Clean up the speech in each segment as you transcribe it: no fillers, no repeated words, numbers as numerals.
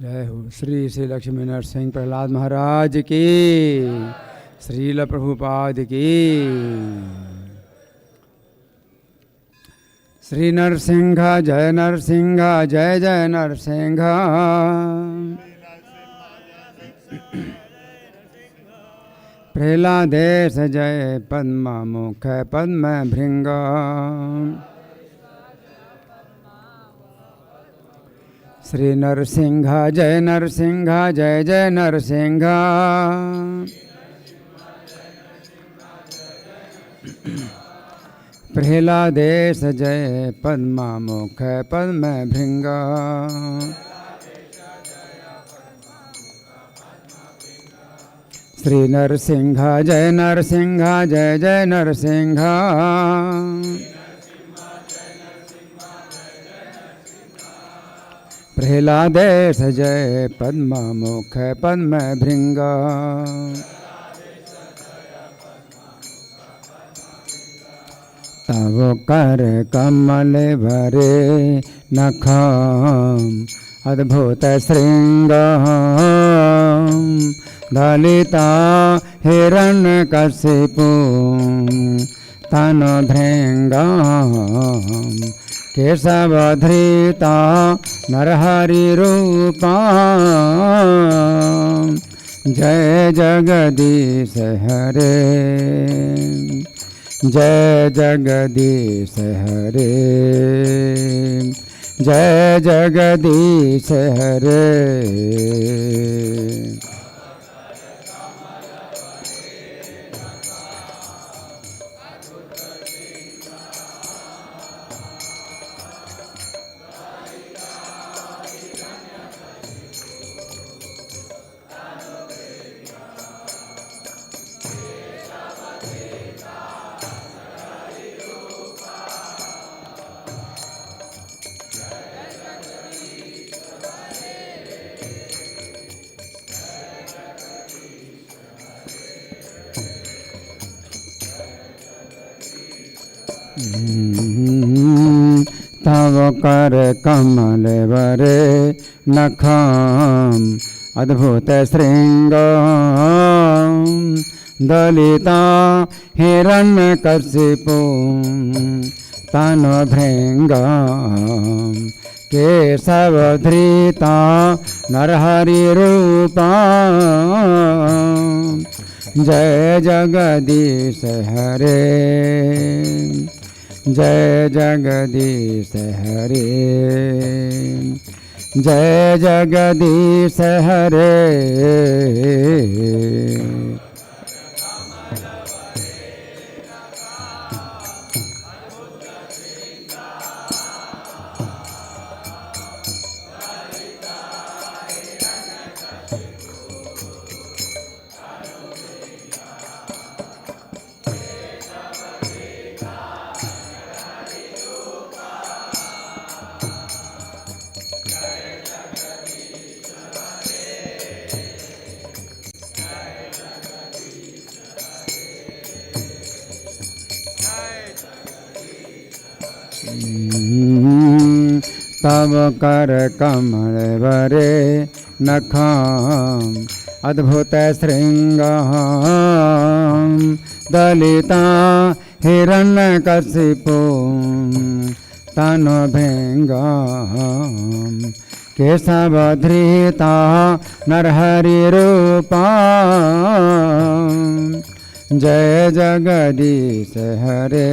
जय हो। श्री श्री लक्ष्मी नरसिंह प्रहलाद महाराज की, श्रील प्रभुपाद की। श्री नरसिंह जय नरसिंह, जय जय नरसिंह। प्रहलादेश जय पद्म मुख पद्म भृंग। श्री नरसिंह जय नरसिंह, जय जय नरसिंह। प्रहलादेश जय पद्म मुख पद्म भृंग। श्री नरसिंह जय नरसिंह, जय जय नरसिंह। प्रहलादेश जय पद्म मुख पद्म भृंग। तव कर कमल भरे नखम अद्भुत श्रृंग। दलिता हिरण्यकशिपु तन भृंग। केशवधृता नरहरि रूपा। जय जगदीश हरे, जय जगदीश हरे, जय जगदीश हरे। तव कर कमल वरे नखम अद्भुत श्रृंग। दलिता हिरण्यकशिपु तन भृंग। केशवधृता नरहरि रूपा। जय जगदीश हरे, जय जगदीश हरे, जय जगदीश हरे। तव कर कमल वरे नखम अद्भुत श्रृंग। दलिता हिरण्यकशिपु तन भृंग। केशवधृता नरहरि रूपा। जय जगदीश हरे,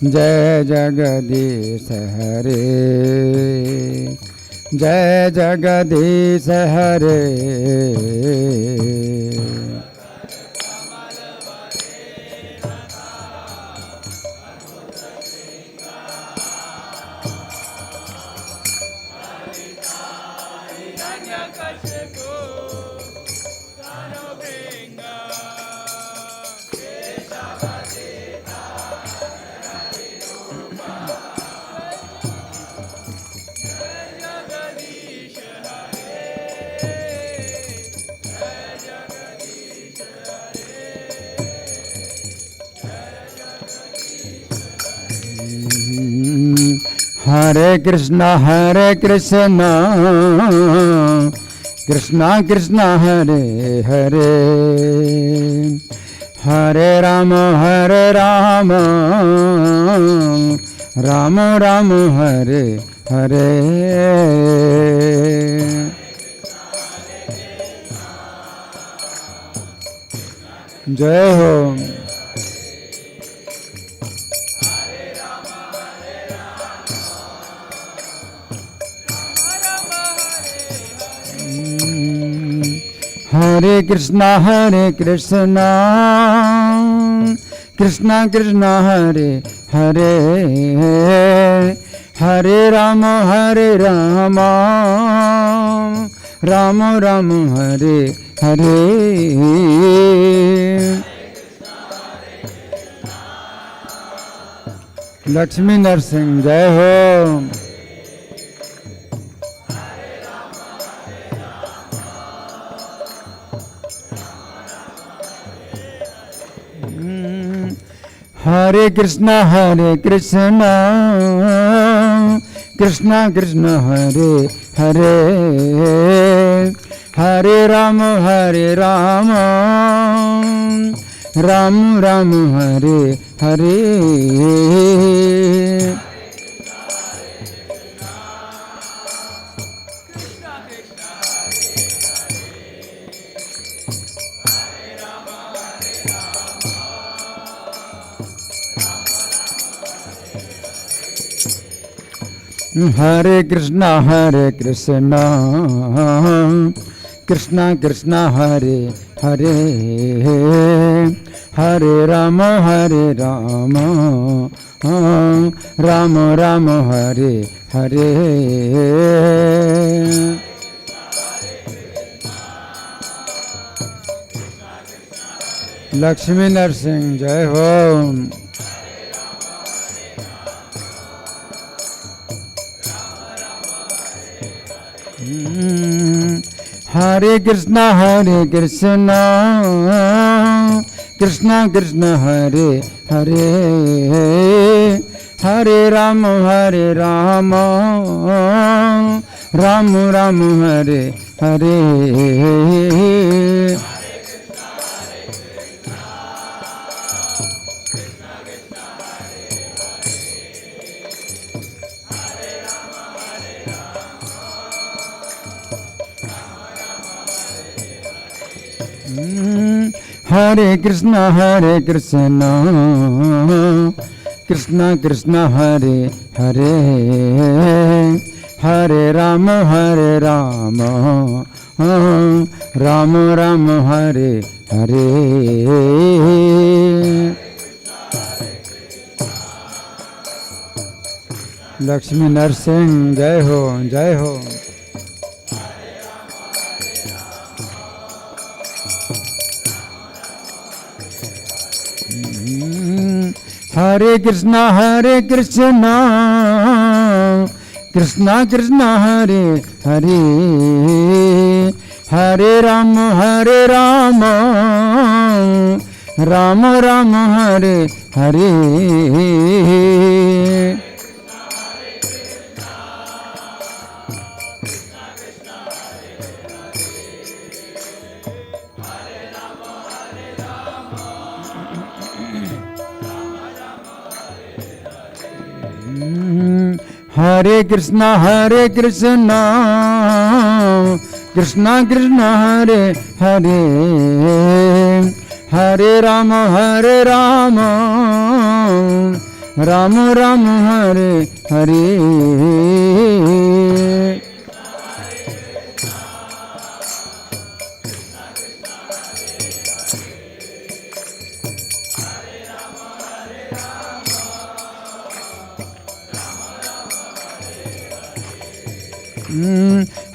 जय जगदीश हरे, जय जगदीश हरे। Jagdish Hare Krishna Krishna Krishna Hare Hare, Hare Rama Rama Rama Hare Hare. Jai Ho. Hare Krishna Krishna Krishna Hare Hare, Hare Rama Rama Rama Hare Hare. Lakshmi Narsingh, Jai Ho. Hare Krishna Krishna Krishna Hare Hare, Hare Rama Rama Rama Hare Hare. Hare Krishna Krishna Krishna Hare Hare, Hare Rama Rama Rama Hare Hare. Lakshmi Narsingh, Jai Ho. Hare Krishna Krishna Krishna Hare Hare, Hare Rama Rama Rama Hare Hare. Hare Krishna Krishna Krishna Hare Hare, Hare Rama Rama Rama Hare Hare. Lakshmi Narsingh, Jai Ho, Jai Ho. Hare Krishna Krishna Krishna Hare Hare, Hare Rama Rama Rama Hare Hare. Hare Krishna Krishna Krishna Hare Hare, Hare Rama Rama Rama Hare Hare.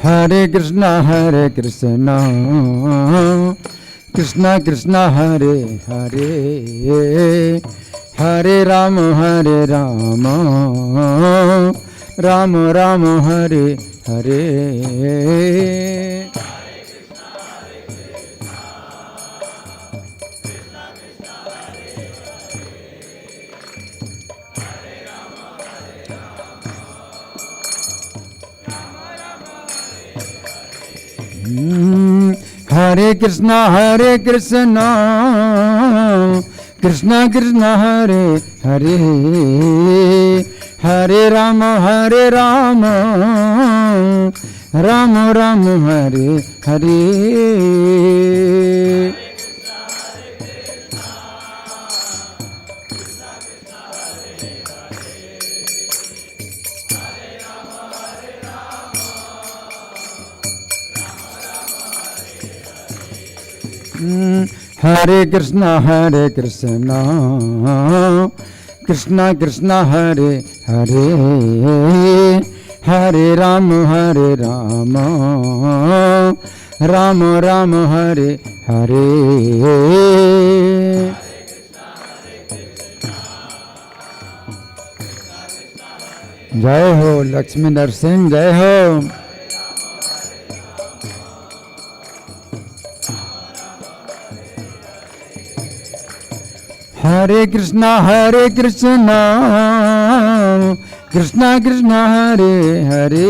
Hare Krishna Krishna Krishna Hare Hare, Hare Rama Rama Rama Hare Hare. Hare Krishna, Krishna Krishna, Hare Hare, Hare Rama, Rama Rama, Hare Hare. Hare Krishna, Krishna Krishna, Hare Hare, Hare Rama, Rama Rama, Hare Hare. जय हो लक्ष्मी नरसिंह, जय हो. Hare Krishna, Krishna Krishna, Hare Hare,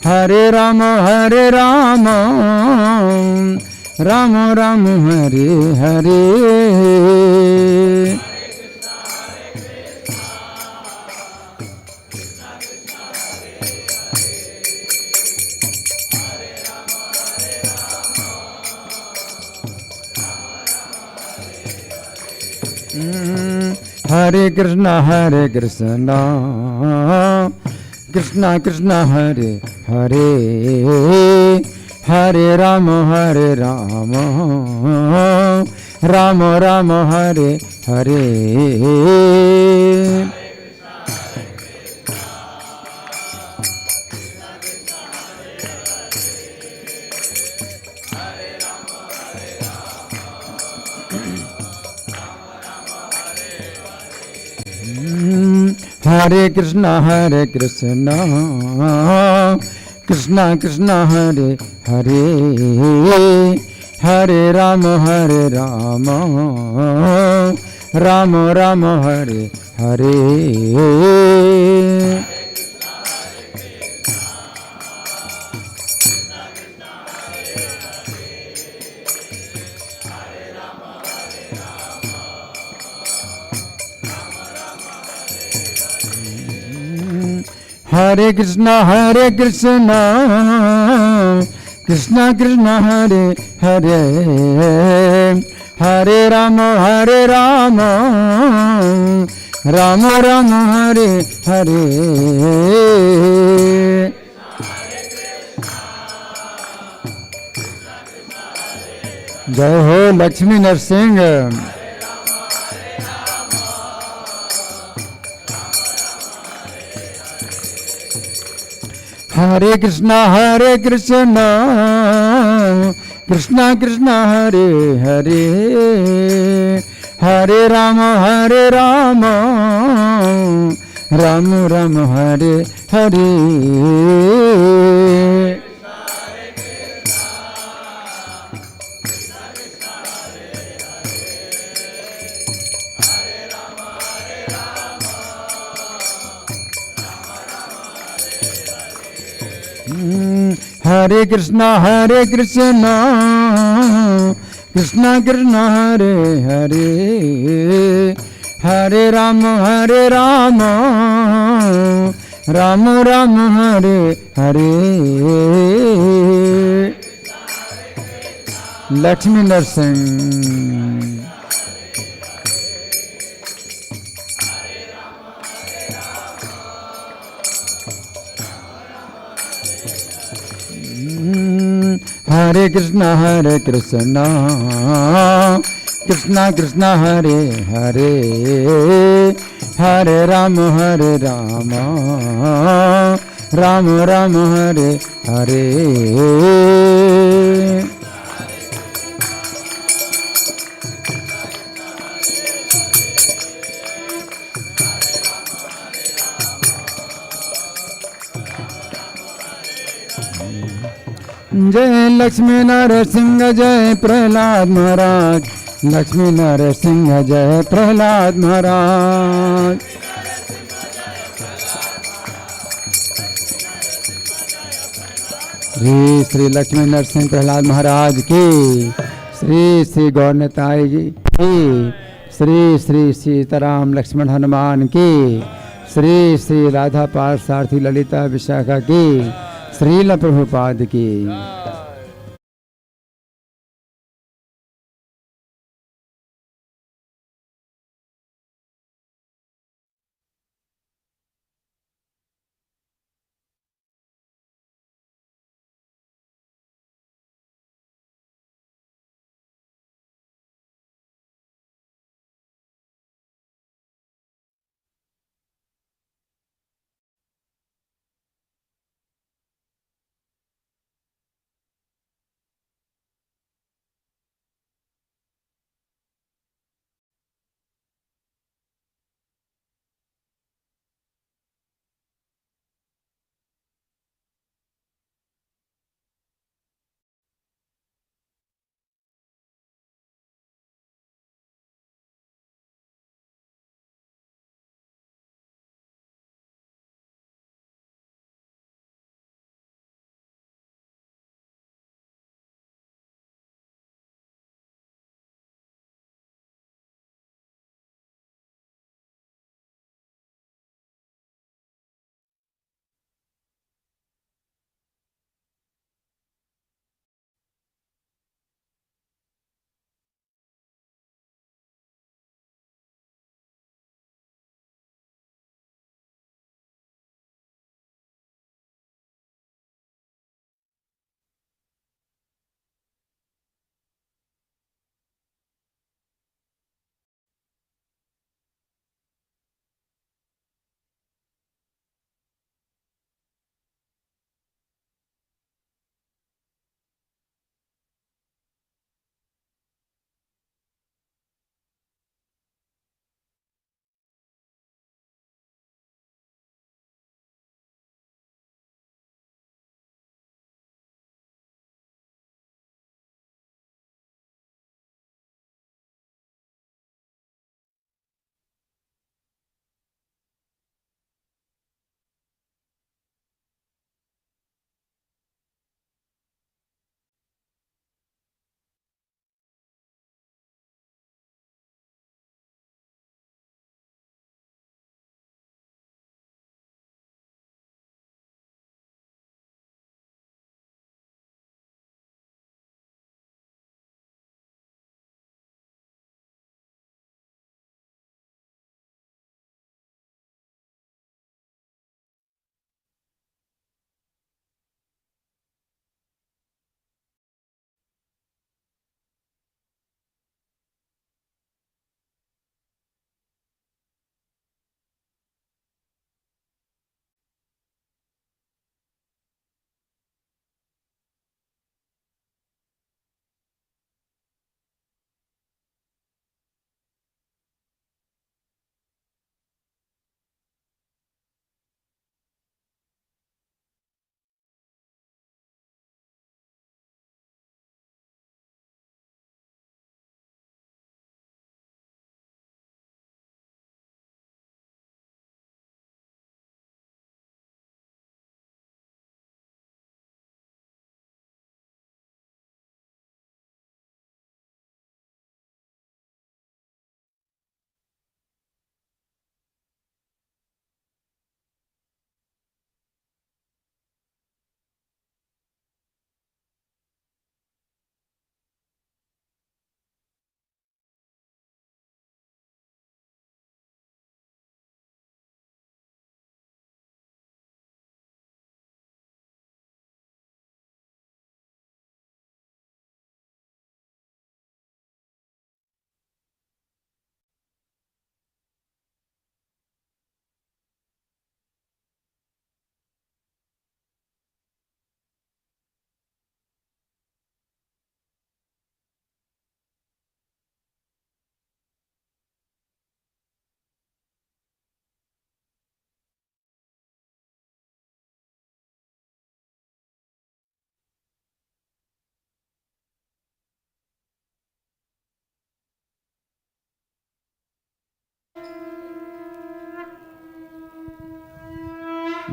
Hare Rama, Rama Rama, Hare Hare. Hare Krishna, Krishna Krishna, Hare Hare, Hare Rama, Rama Rama, Hare Hare. Hare Krishna, Krishna Krishna, Hare Hare, Hare Rama, Rama Rama, Hare Hare. Hare Krishna, Krishna Krishna, Hare Hare, Hare Rama, Rama Rama, Hare Hare. जय हो Lakshmi Narasimha. Hare Krishna, Krishna Krishna, Hare Hare, Hare Rama, Rama Rama, Hare Hare. Hare Krishna, Krishna Krishna, Hare Hare, Hare Rama, Rama Rama, Hare Hare. Lakshmi Narsingh. Hare Krishna, Krishna Krishna, Hare Hare, Hare Rama, Rama Rama, Hare Hare. जय लक्ष्मी नरसिंह, जय प्रहलाद महाराज. लक्ष्मी नरसिंह, जय प्रहलाद महाराज. श्री श्री लक्ष्मी नरसिंह प्रहलाद महाराज की, श्री श्री गौरताई की, श्री श्री सीताराम लक्ष्मण हनुमान की, श्री श्री राधा पार्थ सारथी ललिता विशाखा की, श्रील प्रभुपाद की।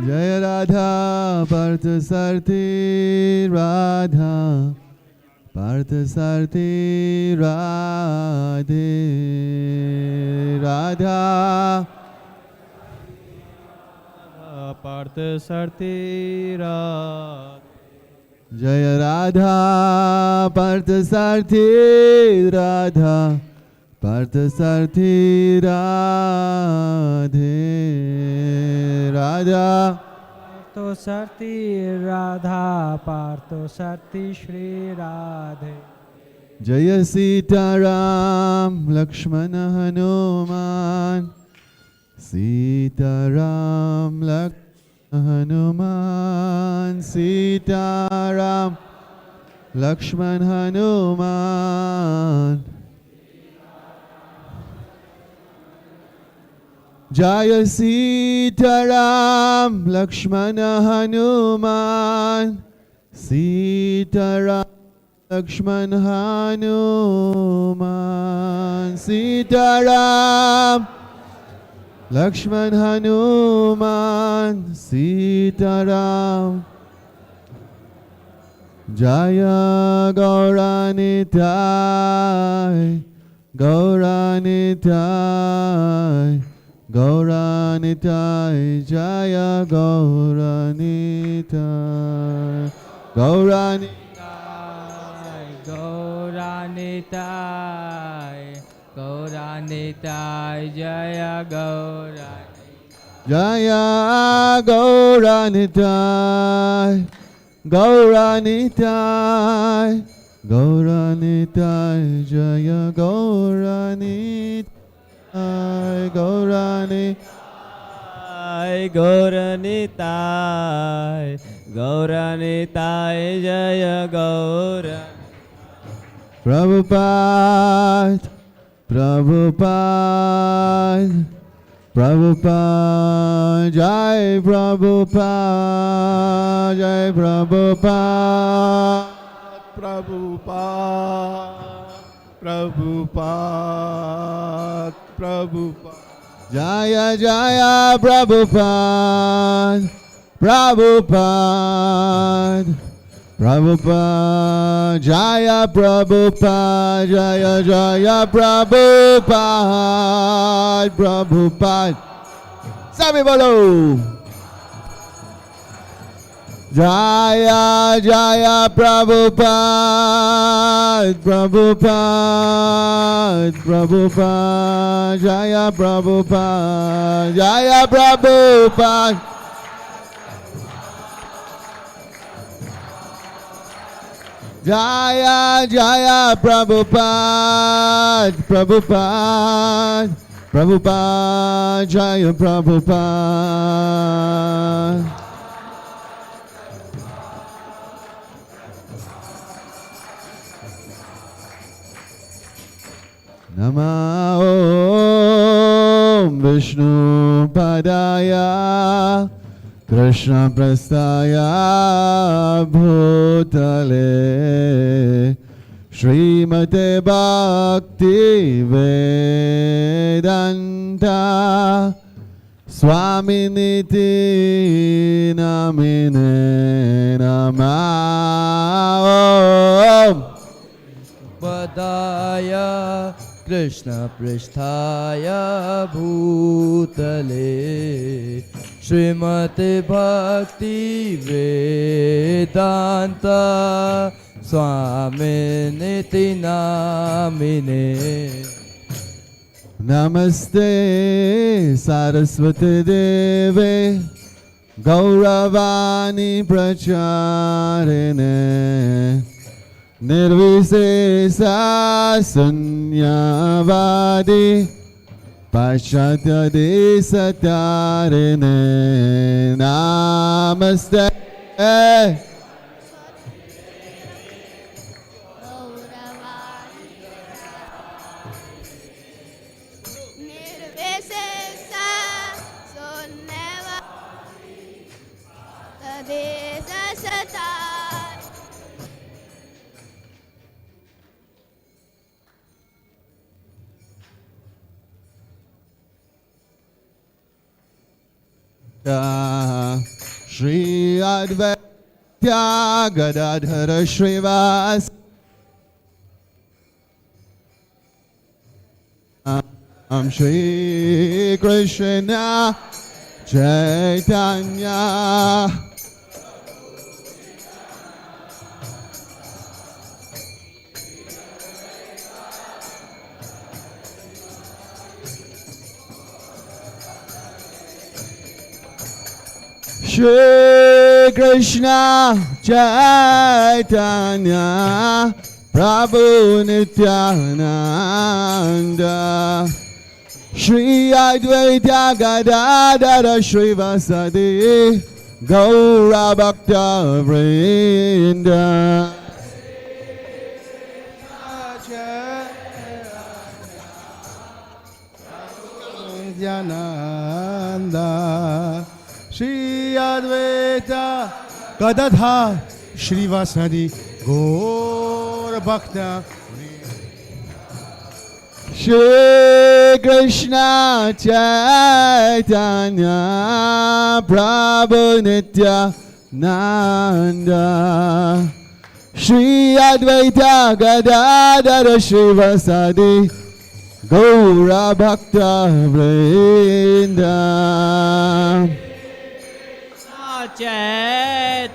Jaya Radha Parthasarthi Radha Parthasarthi Radhe Radha Parthasarthi Radha. Jaya Radha Parthasarthi Radha Parthasarthi Radhe Radha Parthasarthi Radha Parthasarthi Shri Radhe. Jaya Sita Ram Lakshmana Hanuman Sita Ram Lakshmana Hanuman Sita Ram Lakshman Hanuman Jaya Sita Ram Lakshmana Hanuman Sita Ram Lakshman Hanuman Sita Ram Lakshman Hanuman Sita Ram Jaya Gauranitai Gauranitai Gauranitai Jaya Gauranitai Gauranitai Gauranitai Gauranitai Jaya Gauranitai. Jaya Gauranitai Gauranitai Gauranitai Jaya Gauranitai Gauranitai Gauranitai Gauranitai Jaya Gauranitai. Prabhupada Prabhupada Prabhupada Jai Prabhupada Jai Prabhupada Prabhupada Prabhupada Prabhupada Jaya Jaya Prabhupada Prabhupada Prabhupada Jaya Prabhupada Jaya Jaya Prabhupada Prabhupada Sami bolo Jaya Jaya Prabhupada Prabhupada Prabhupada Jaya Prabhupada Jaya Prabhupada Jaya Jaya Prabhupada Prabhupada Prabhupada Jaya Prabhupada Nama Om Vishnu Padaya Krishna Prastaya Bhutale Śrīmate Bhakti Vedanta Swami Niti Namine Nama Padaya Krishna Pristhaya Bhutale Śrīmate Bhakti Vedanta Swami Niti Namine Namaste Saraswati Deve Gauravani Pracharine Nirvisesa Sunyavadi Paschatya Desatarine Namaste Shri Advaita Gadadhara Shrivas Shri Krishna Chaitanya Shri Krishna Chaitanya Prabhu Nityananda Shri Advaita Gadadhara Shrivasadi Gaura Bhakta Vrinda Nityananda Shri Advaita Gadadha Shrivasadi Gaur Bhakta Shri Krishna Chaitanya Prabhu Nityananda Shri Advaita Gadadhara Shrivasadi Gaura Bhakta Vrinda Chaitanya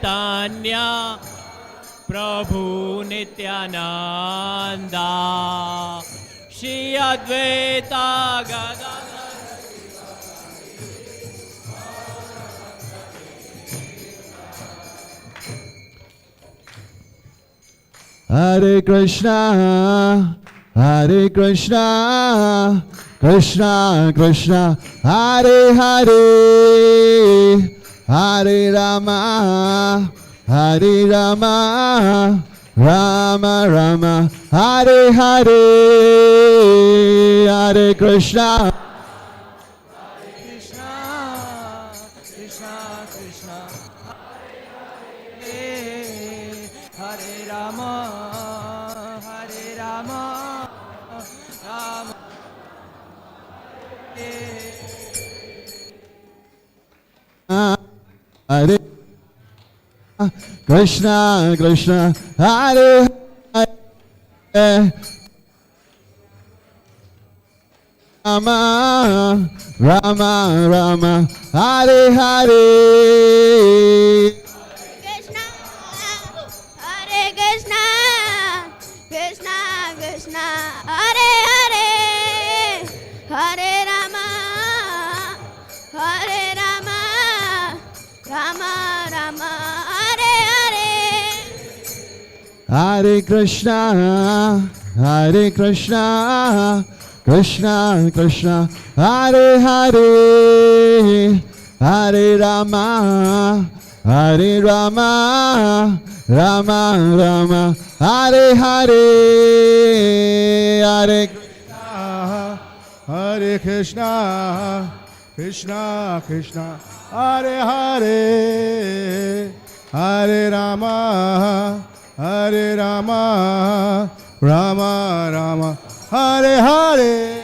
Prabhu Nityananda Shri Advaita Gadadhara Hare Krishna Hare Krishna Krishna Krishna Hare Hare Hare Rama Hare Rama Rama Rama Hare Hare Hare Krishna Krishna Krishna Krishna Hare Hare Rama Hare Rama Rama Hare Krishna Krishna Hare Hare Rama Rama Rama Hare Hare Krishna, Hare Krishna, Krishna Krishna, Hare Hare, Hare Rama, Hare Rama, Rama Rama, Hare Hare. Hare Krishna Hare Krishna Krishna Krishna Hare Hare Hare Rama Hare Rama Rama Rama Hare Hare Hare Hare Krishna Krishna Krishna Hare Hare Hare Rama Hare Rama Rama Rama Hare Hare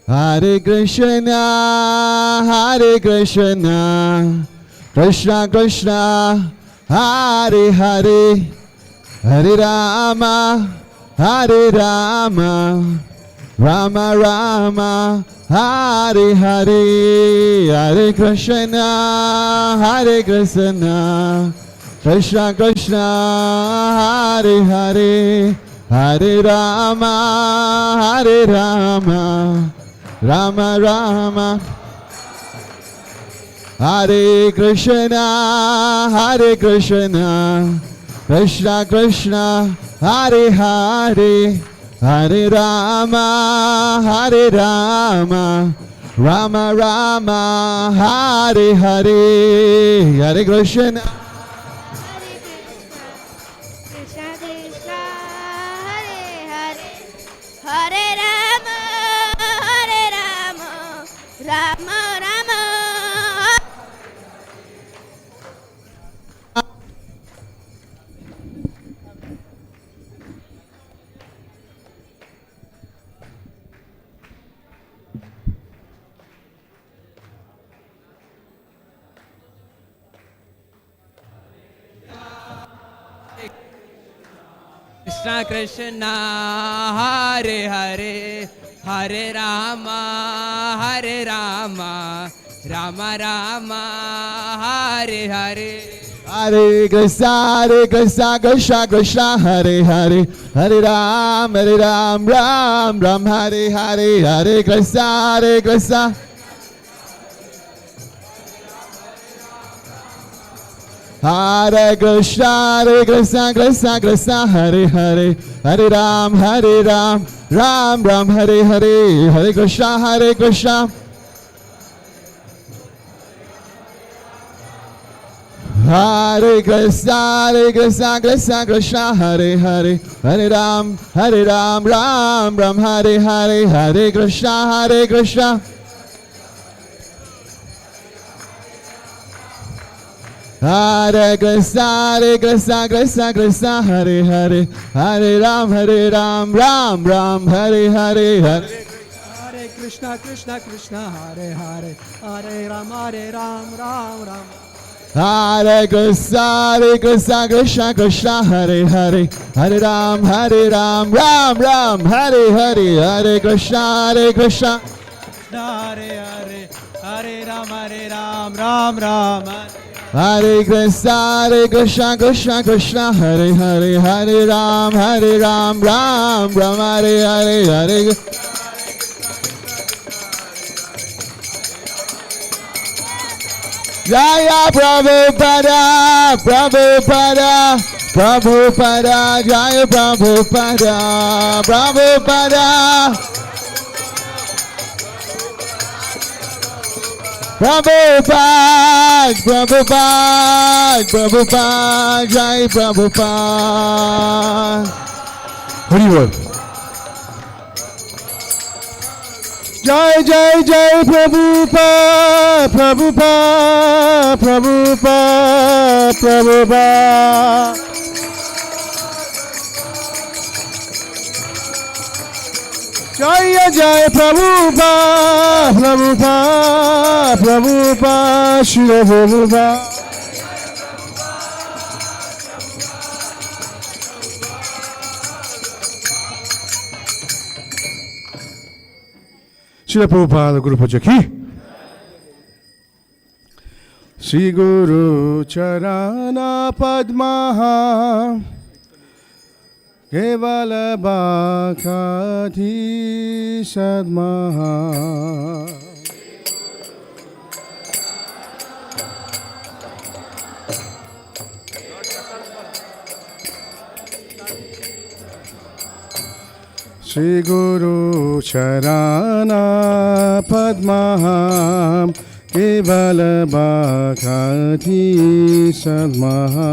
Hare Krishna Hare Krishna Krishna Krishna Hare Hare Hare Rama Hare Rama Rama Rama Hare Hare Hare Krishna Hare Krishna Krishna Krishna Hare Hare Hare Rama Hare Rama Rama Rama Hare Krishna Hare Krishna Krishna Krishna Hare Hare Hare Rama Hare Rama Rama Rama Hare Hare Hare Krishna Krishna Krishna, Hare Hare, Hare Rama, Hare Rama, Rama Rama. Krishna Krishna Hare Hare Hare Rama Rama Rama Hare Hare Hare Krishna Krishna Krishna Hare Hare Hare Ram Ram Ram Hare Hare Hare Krishna Krishna Hare Krishna Krishna Krishna Hare Hare Hare Ram Ram Ram Hare Hare Hare Krishna Hare Krishna Krishna Krishna Hare Hare Hare Ram Ram Hare Hare Hare Krishna Hare Krishna Krishna Hare Hare Hare Ram Ram Hare Hare Hare Hare Krishna Krishna Hare Hare Hare Ram Ram Hare Krishna Krishna Hare Hare Hare Ram Ram Hare Hare Hare Krishna Hare Hare Hare Ram Ram Hare Krishna Krishna Hare Hare Hare Ram Ram Hare Hare Hare Jaya Prabhupada Jaya Prabhupada Prabhupada Jai Prabhupada Hari Bol. Jai Prabhupada Jai Prabhupada Shri Prabhupada Shri Prabhupada Guru Puja ki Shri Guru Charana Padmaha Kevala Bhakati Sadmaha Shri Guru Charana Padmaha Kevala Bhakati Sadmaha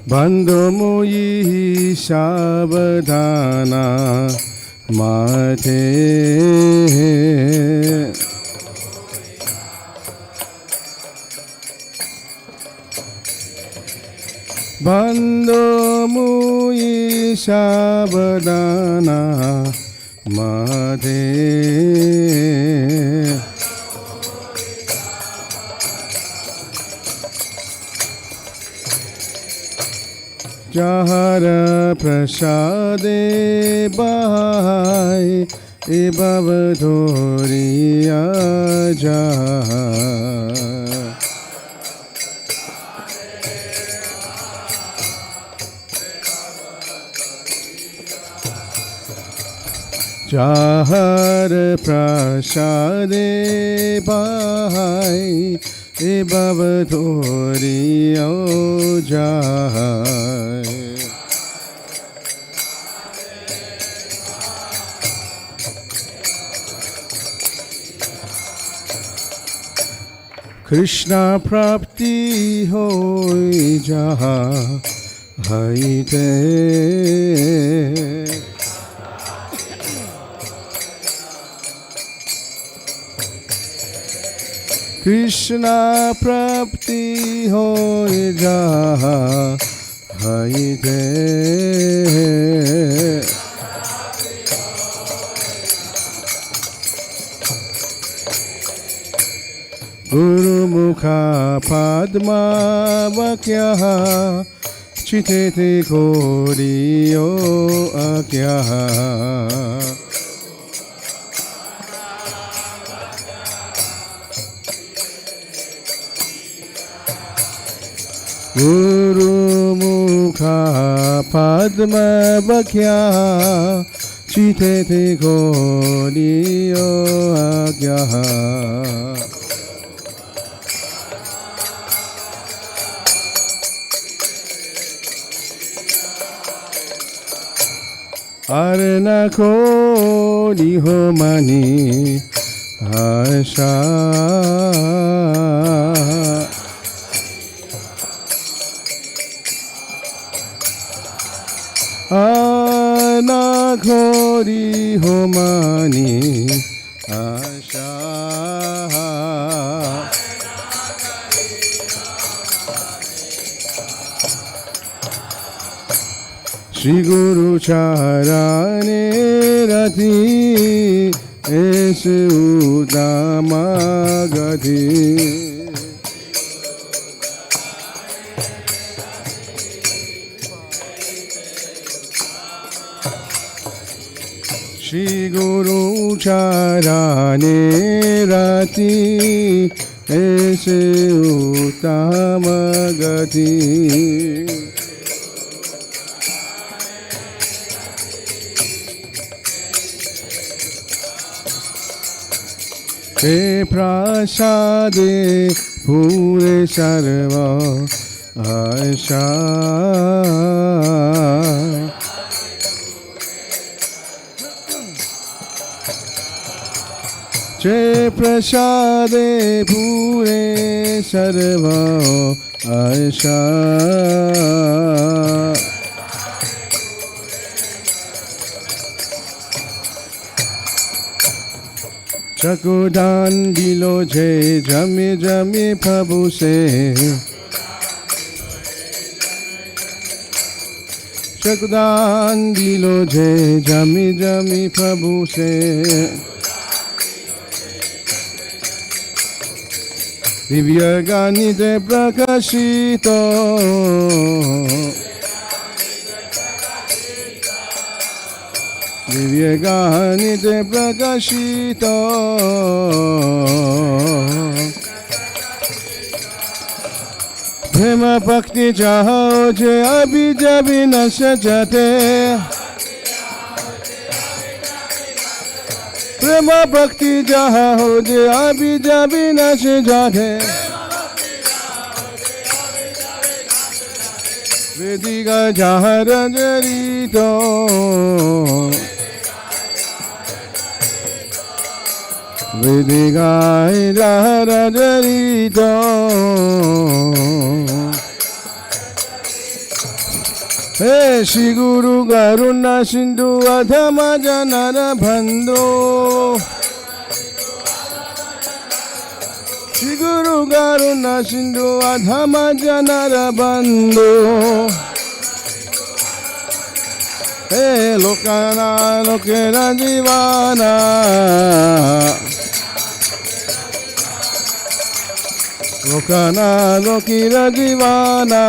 Bandhu muyi sabadana mate Bandhu muyi sabadana mate Jahara prasade bahai ibavadhoriya jahar Jahara prasade bahai ibavadhoriya jahar Krishna prapti hoi jaha haite Krishna prapti hoi jaha haite Mukha Padma Vakyaha Chitete Koriyo Akyaha Guru Mukha Padma Vakyaha Chitete Koriyo Akyaha Arna Kori Homani Asha Arna Kori Homani Asha Shri Guru Charane Rati Ese Udama Gati Shri Guru Charane Rati Ese Udama Gati Te prasade pure sarva asha Te prasade pure sarva asha Chakudan dilo je jami jami prabhu se Chakudan dilo je jami jami prabhu se Divya gani de prakashito Divya gani de prakashito Prema bhakti jahao je abhi jabi na sajate Prema bhakti jahao je abhi jabi na sajate Vediga jahara jarito Vediga jahara jarito Hey Shri Guru Garuna Sindhu Adhama Janara Bandhu Shri Guru Garuna Sindhu Adhama Janara Bandhu Hey Lokana Lokera Jivana Lokana Lokera Jivana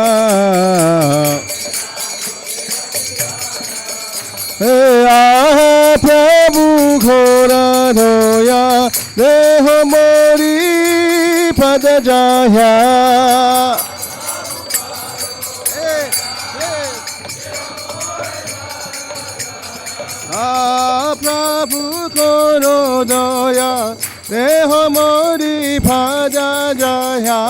Hey ah Prabhu Ghora Dhoya Deho Mori Pada Jaya Ah Prabhu Ghora Dhoya Deho Mori Pada Jaya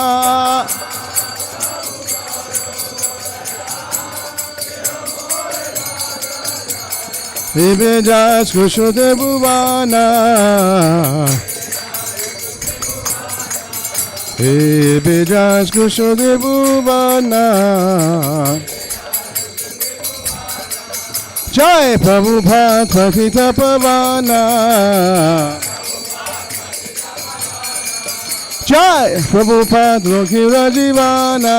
Vivejas Kushute Bhuvana Vivejas Kushute Bhuvana Jai Prabhupada Pakita Pavana Jai Prabhupada Lokira Jivana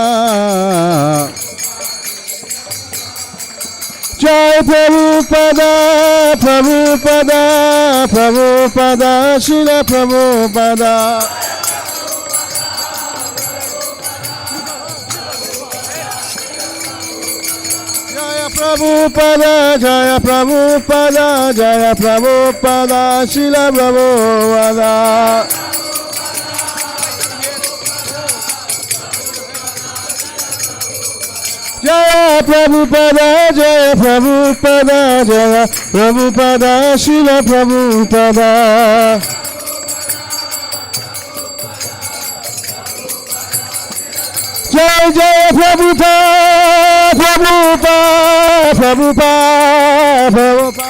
Jai Prabhupada, Prabhupada, Prabhupada, Srila Prabhupada. Prabhupada, Jaya Prabhupada, Jaya Prabhupada, Srila Prabhupada. Jaya Prabhupada, Jaya Prabhupada, Jaya Prabhupada, Srila Prabhupada. Jai Jai Prabhupada, Prabhupada, Prabhupada, Prabhupada.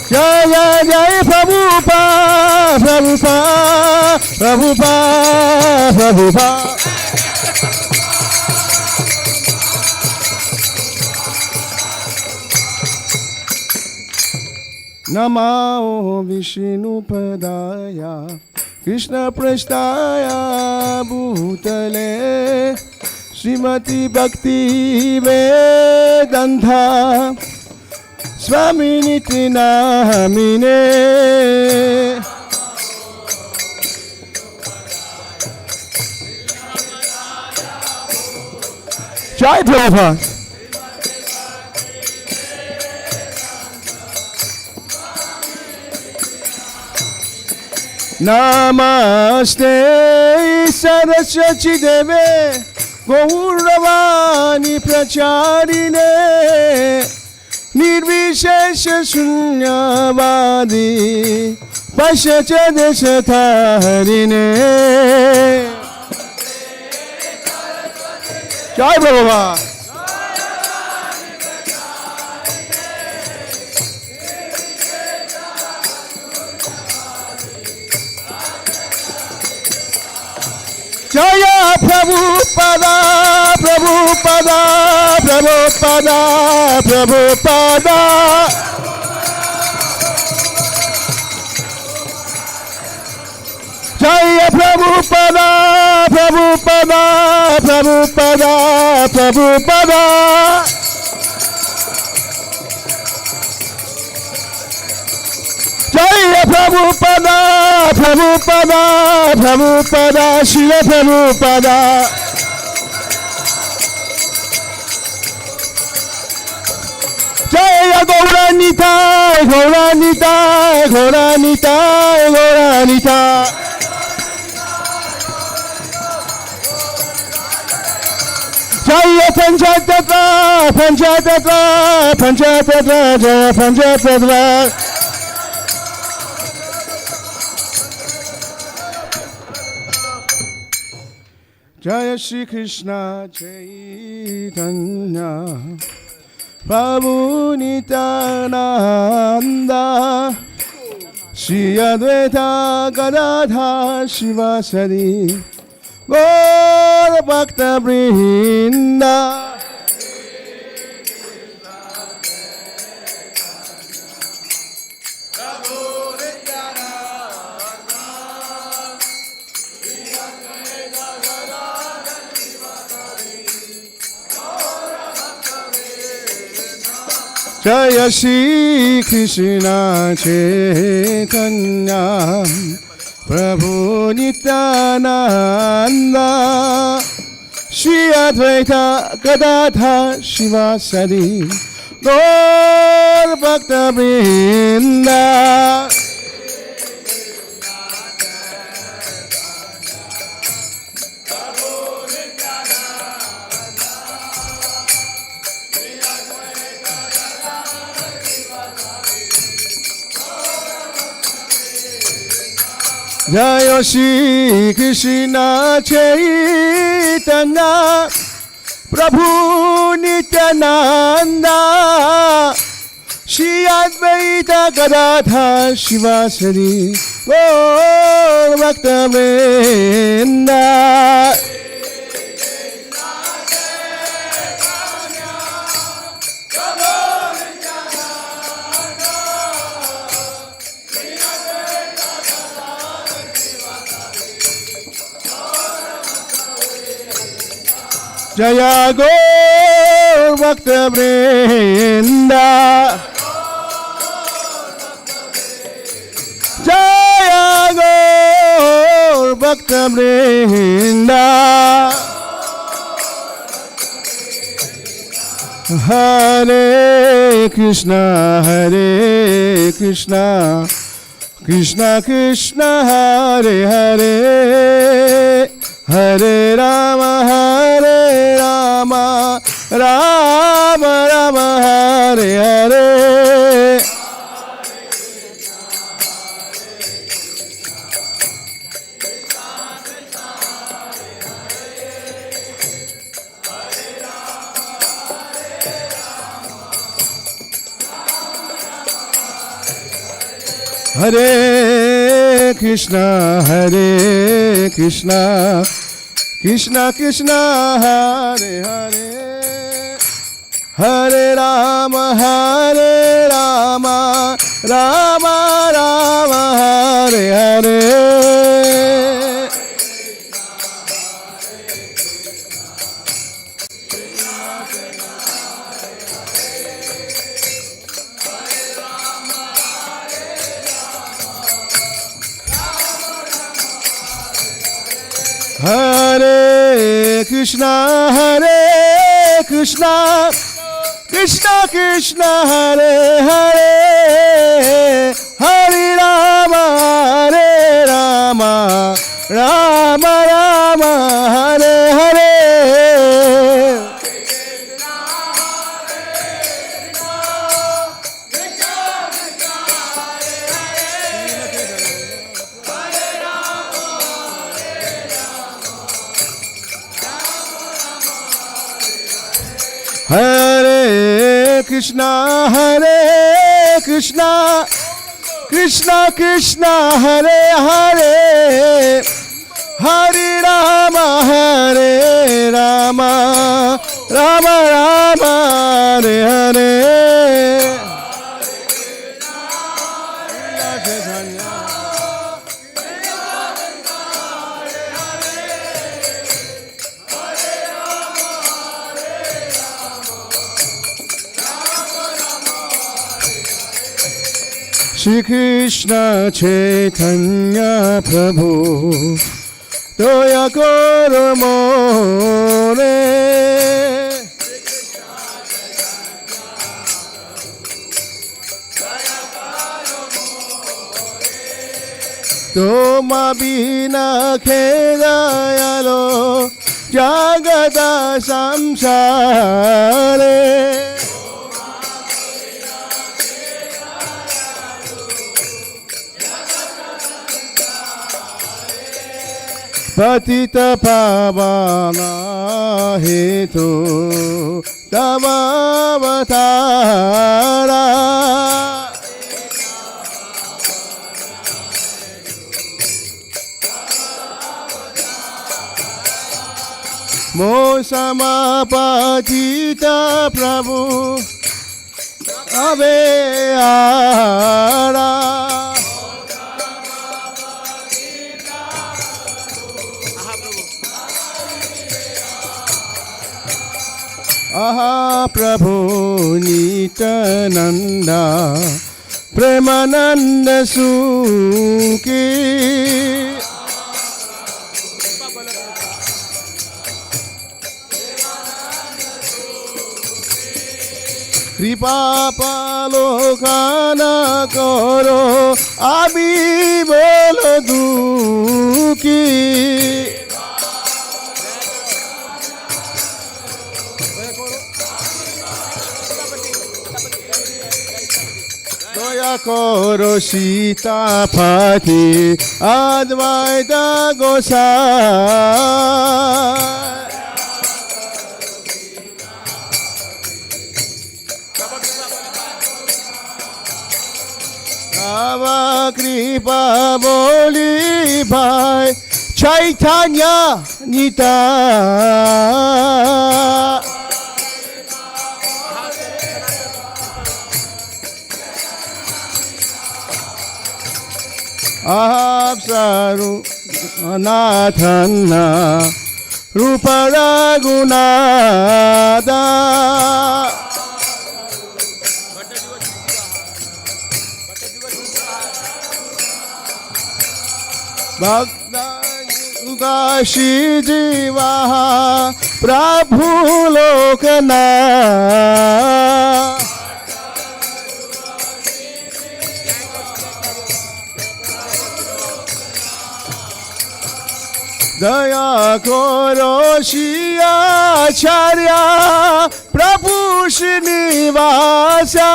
Jai Jai Jai Prabhupada, Prabhupada, Prabhupada, Prabhupada. Namo Vishnu Padaya Krishna Prasthaya Bhutale Srimati Bhakti Vedanta Swami Niti Namine Jai Prabhupada. Namaste Saraswati Deve Gauravani Pracharine Nirvishesha Shunyavadi Pashacha Deshatharine Jai Prabhupada. Jaya Prabhupada, Prabhupada, Prabhupada, Prabhupada. Jaya Prabhupada, Prabhupada, Prabhupada, Prabhupada. Jaya Prabhupada, Prabhupada, Prabhupada, Srila Prabhupada. Jaya Gauranita, Gauranita, Gauranita, Gauranita. Jaya Panchatattva, Panchatattva, Panchatattva, Jaya Panchatattva. Jaya Shri Krishna Chaitanya Prabhu Nityananda Shri Advaita Gadadhar Shivasari Gaur Bhakta Vrinda. Jaya Shri Krishna Chaitanya Prabhu Nityananda Shri Advaita Gadadhar Shivasari Gaur Bhakta Vrinda. Jaya Shri Krishna Chaitanya Prabhu Nityananda Shri Advaita Gadadhar Shivasari Gaur Bhakta Vrinda. Jaya Gaur Bhakta Vrinda. Jaya Gaur Bhakta Vrinda. Hare Krishna, Krishna Krishna, Hare Hare, Hare Rama, Rama Rama, Hare Hare. Hare Krishna, Krishna Krishna, Hare Hare, Hare Rama, Rama Rama, Hare Hare. Hare Krishna, Krishna Krishna, Hare Hare, Hare Rama, Rama Rama, Hare Hare. Hare Krishna, Krishna Krishna, Hare Hare, Hare Rama, Rama Rama, Hare Hare. Shri Krishna Chaitanya Prabhu Toya Koro More. Toma bina khedayalo jagata samsare. Patita pavana hetu tava avatara. Mosama patita prabhu ave ara. Aha Prabhu Nityananda Premananda Sukhi. Kripa palokana koro abi bolo dukhi. Doya koro Sitapati Advaita Goswami. Tava kripa boli bhai Chaitanya Nitya. Apsaru Nathana Rupa Raghunada. Bhakta दासी जीवा प्रभु लोकना दया करो शियाचार्य प्रभु श्रीनिवासा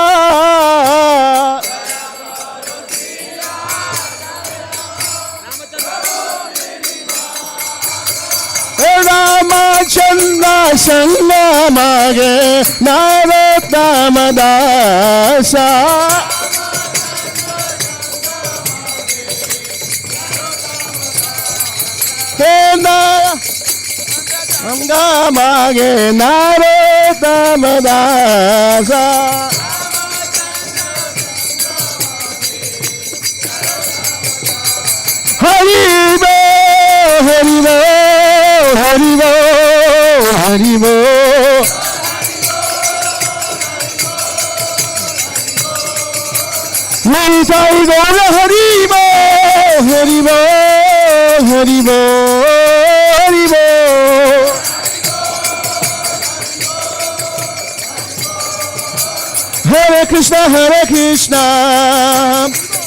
रामचंद्र संग मागे नारोत्तम दासा मागे नारोत्तम दासा हरि बो हरि बो हरि बो हरि बो निताई गौर हरि बो हरि बो हरि बो हरि बो हरे कृष्णा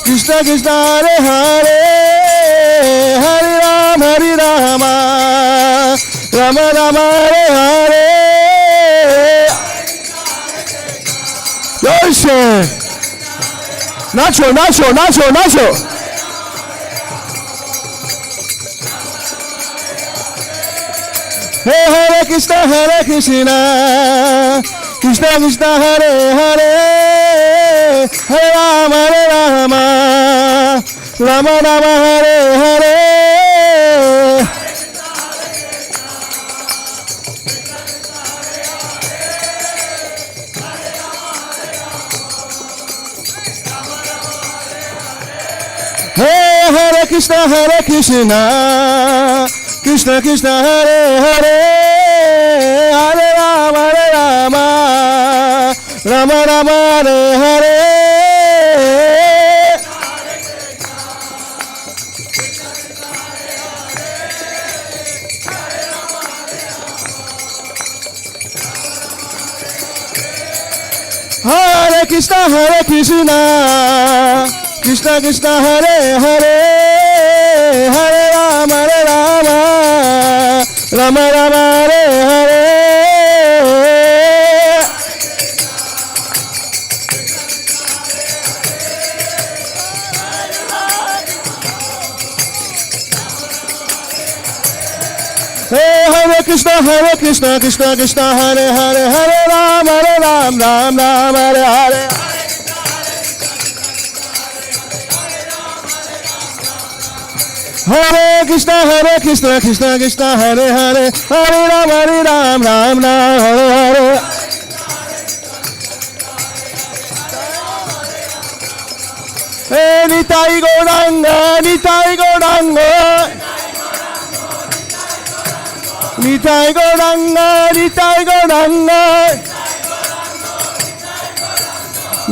कृष्ण कृष्ण हरे हरे हरे राम राम राम हरे हरे जोशे नाचो नाचो नाचो नाचो हे हरे कृष्ण कृष्ण कृष्ण हरे हरे हरे राम राम राम हरे हरे हे हरे कृष्ण कृष्ण कृष्ण हरे हरे हरे राम राम राम हरे हरे हरे कृष्ण कृष्ण कृष्ण हरे हरे हरे राम राम राम हरे हरे हरे कृष्ण कृष्ण कृष्ण हरे हरे हरे राम राम राम हरे हरे हरे कृष्ण कृष्ण कृष्ण हरे हरे हरे राम राम हरे हरे हे निताई गौरांग निताई गौरांग निताई गौरांग निताई गौरांग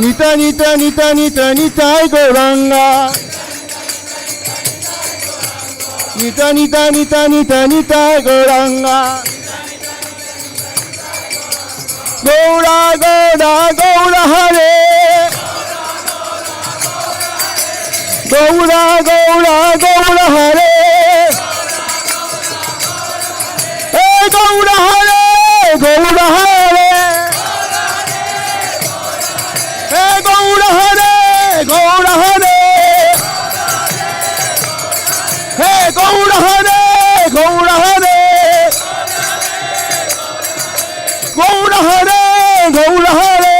निता निता निता निता निताई गौरांग निता निता निता निता निताई गौरांग गौरा गौरा गौरा हरे गौरा गौरा गौरा हरे गौरा हरे गौरा हरे गौरा हरे गौरा हरे गौरा हरे गौरा हरे गौरा हरे गौरा हरे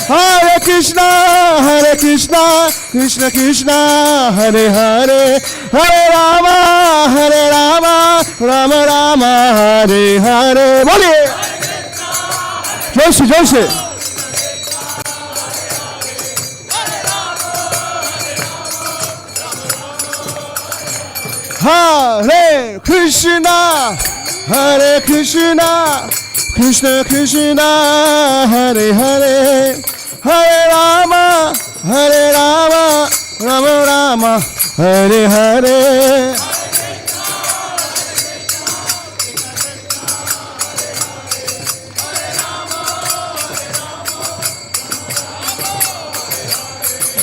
हरे कृष्णा कृष्ण कृष्ण हरे हरे हरे राम राम राम हरे हरे बोलिए जोर से हरे Krishna Krishna Krishna Hare Hare Hare Ram Ram Hare Hare.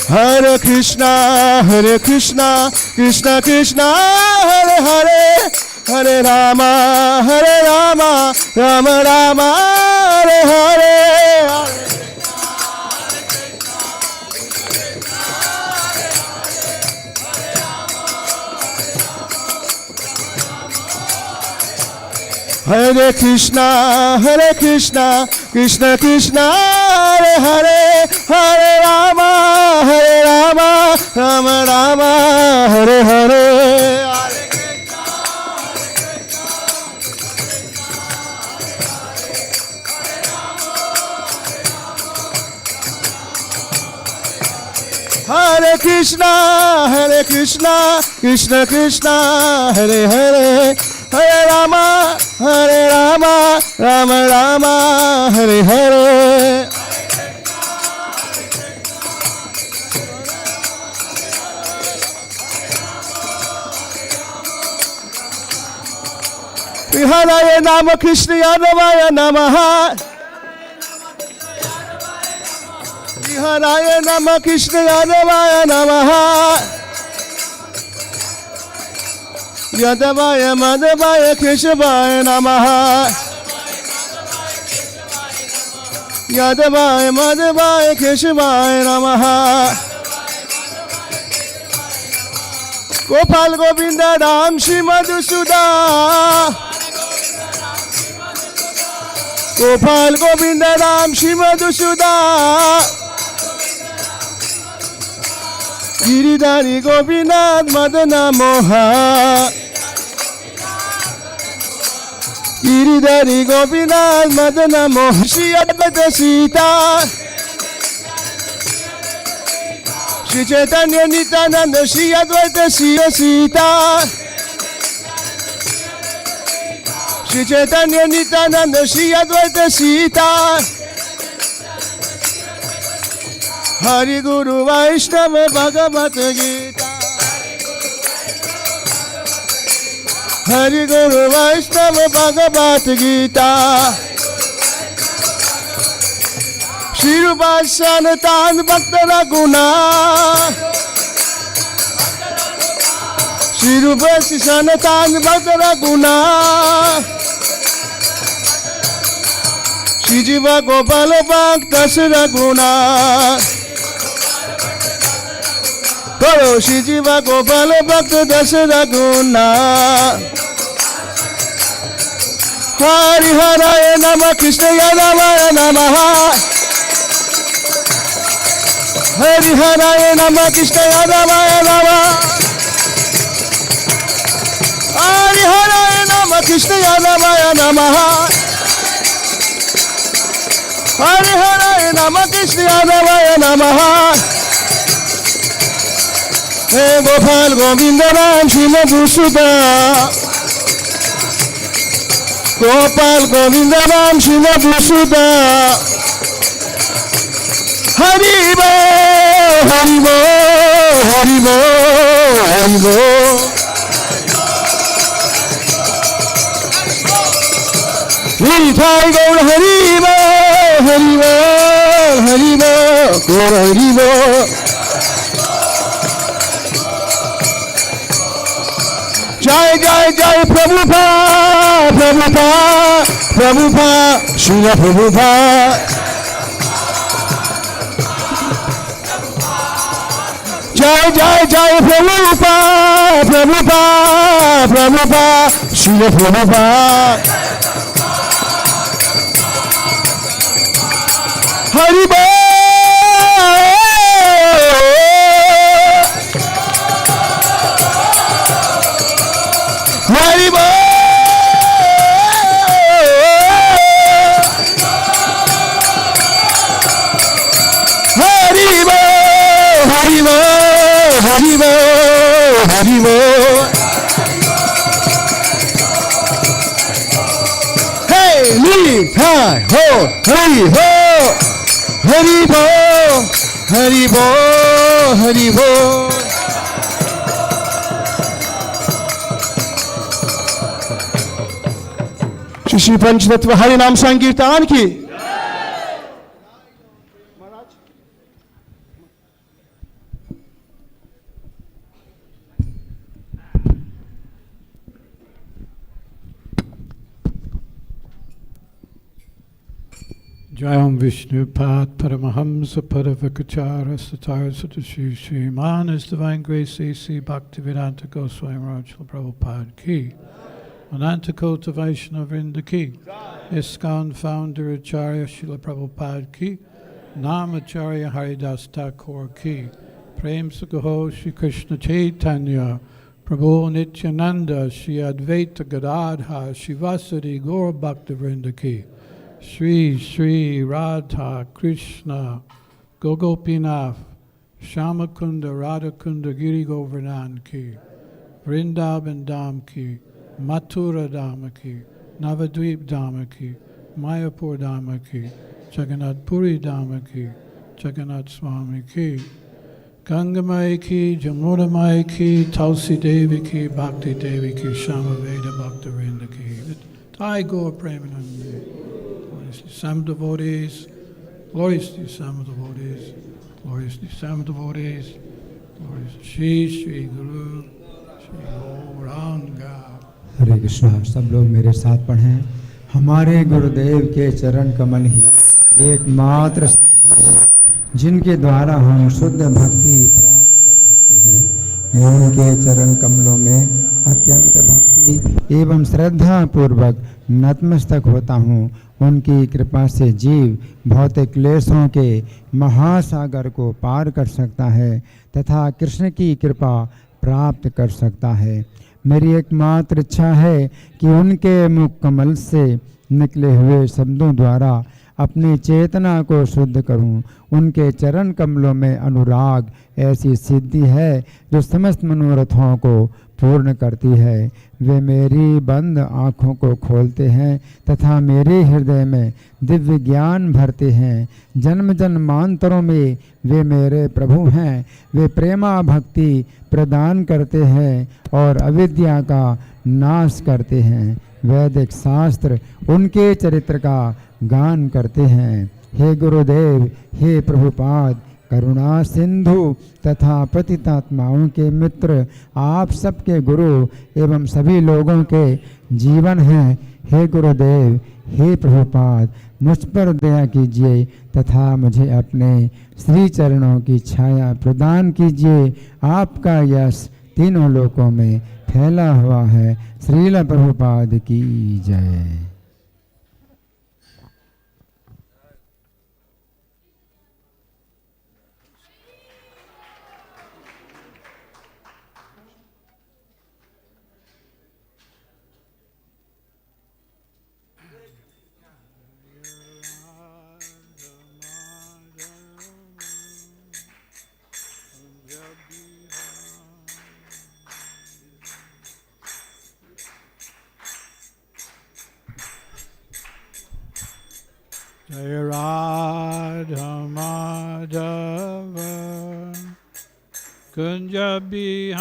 Hare Krishna, Krishna Krishna, Hare Hare, Hare Rama, Rama Rama, Hare Hare. Hare Krishna, Krishna Krishna, Hare Hare, Hare Rama, Rama Rama, Hare Hare. Hare Krishna, Krishna Krishna, Hare Hare, Hare Rama, Rama Rama, Hare Hare. Viharaya Nama Krishna Yadavaya Namaha. Viharaya Nama Krishna Yadavaya Namaha. Yadavaya Madhavaya Keshavaya Namaha. Yadavaya Madhavaya Keshavaya Namaha. Gopal Govinda Ram Śrīmad-Bhāgavatam. Gopal Govinda Ram Śrīmad-Bhāgavatam. Giridhari Gopinath Madana Moha. Giridhari Gopinath Madana Moha. Shri Advaita Sita. Shri Chaitanya Nityananda Shri Advaita Sita. Shri Chaitanya Nityananda Shri Advaita Sita. Hari Guru Vaishnava Bhagavad Gita. Hari Guru Vaishnava Bhagavad Gita. Shri Rupa Sanatan Bhakta Raguna. Shri Rupa Sanatan Bhakta Raguna. Shri Jiva Gopala Bhakta Raguna. Karo Shri Jiva Gopala Bhakta Raguna. Hari Haraya Nama Krishna Yadavaya Namaha. Hari Haraya Nama Krishna Yadavaya Namaha. Hari Haraya Nama Krishna Yadavaya Namaha. Hari Haraya Nama Krishna Yadavaya Namaha. Hey Gopal Govinda Ram Śrīmad-Bhāgavatam. Gopal Govinda Ram Śrīmad-Bhāgavatam. Hari Bo, Hari Bo, Hari Bo, Hari Bo. Nitai Gaur Hari Bo, Hari Bo, Hari Bo, Gaur Hari Bo. Jai Jai Jai Prabhupada, Prabhupada, Prabhupada, Srila Prabhupada. Jai Jai Jai Prabhupada, Prabhupada, Prabhupada, Srila Prabhupada. Hari Bo. Hari Bo. Hari Bo. Hari Bo. Hari Bo. Hari Bo. Hey, Li, Hai, Ho, Hari Ho. Hari Bo. Hari Bo. Hari Bo. Shri पंचतत्व हरि नाम संकीर्तन की। Jayam Vishnupad Paramahamsa Padavakachara Satar Satashi Shriman His Divine Grace A.C. Bhaktivedanta Goswami MAHARAJ Prabhupada Ki. Ananta Kota Vaishnava Vrinda Ki. ISKCON Founder Acharya Srila Prabhupada Ki. Nam Acharya Haridas Thakur Ki. Prem Sagaho Shri Krishna Chaitanya Prabhu Nityananda Shri Advaita Gadadha Shivasadi Gaura Bhakta Vrinda Ki. Shri Shri Radha Krishna Gogopinath Shamakunda Radhakunda Giri Govardhan Ki. Vrindavan Dham Ki. Mathura Dhama Ki. Navadvip Dhama Ki. Mayapur Dhama Ki. Jagannath Puri Dhama Ki. Jagannath Swami Ki. Gangamai Ki. Jamuna Ki. Tulsi Devi Ki. Bhakti Devi Ki. Shamaveda Bhakta Vrinda Ki. Thai Gaur Premanande. Some devotees, glorious to some devotees, glorious to some devotees, glorious to Shri Guru, Shri Gauranga. हरे कृष्णा। सब लोग मेरे साथ पढ़ें। हमारे गुरुदेव के चरण कमल ही एकमात्र साधन है जिनके द्वारा हम शुद्ध भक्ति प्राप्त कर सकते हैं। मैं उनके चरण कमलों में अत्यंत भक्ति एवं श्रद्धा पूर्वक नतमस्तक होता हूँ। उनकी कृपा से जीव भौतिक क्लेशों के महासागर को पार कर सकता है तथा कृष्ण की कृपा प्राप्त कर सकता है। मेरी एकमात्र इच्छा है कि उनके मुख कमल से निकले हुए शब्दों द्वारा अपनी चेतना को शुद्ध करूं। उनके चरण कमलों में अनुराग ऐसी सिद्धि है जो समस्त मनोरथों को पूर्ण करती है। वे मेरी बंद आँखों को खोलते हैं तथा मेरे हृदय में दिव्य ज्ञान भरते हैं। जन्म जन्मांतरों में वे मेरे प्रभु हैं। वे प्रेमा भक्ति प्रदान करते हैं और अविद्या का नाश करते हैं। वैदिक शास्त्र उनके चरित्र का गान करते हैं। हे गुरुदेव, हे प्रभुपाद, करुणा सिंधु तथा पतितात्माओं के मित्र, आप सबके गुरु एवं सभी लोगों के जीवन हैं। हे गुरुदेव, हे प्रभुपाद, मुझ पर दया कीजिए तथा मुझे अपने श्री चरणों की छाया प्रदान कीजिए। आपका यश तीनों लोकों में फैला हुआ है। श्रील प्रभुपाद की जय। Jai Radha Madhava Kunja Bihari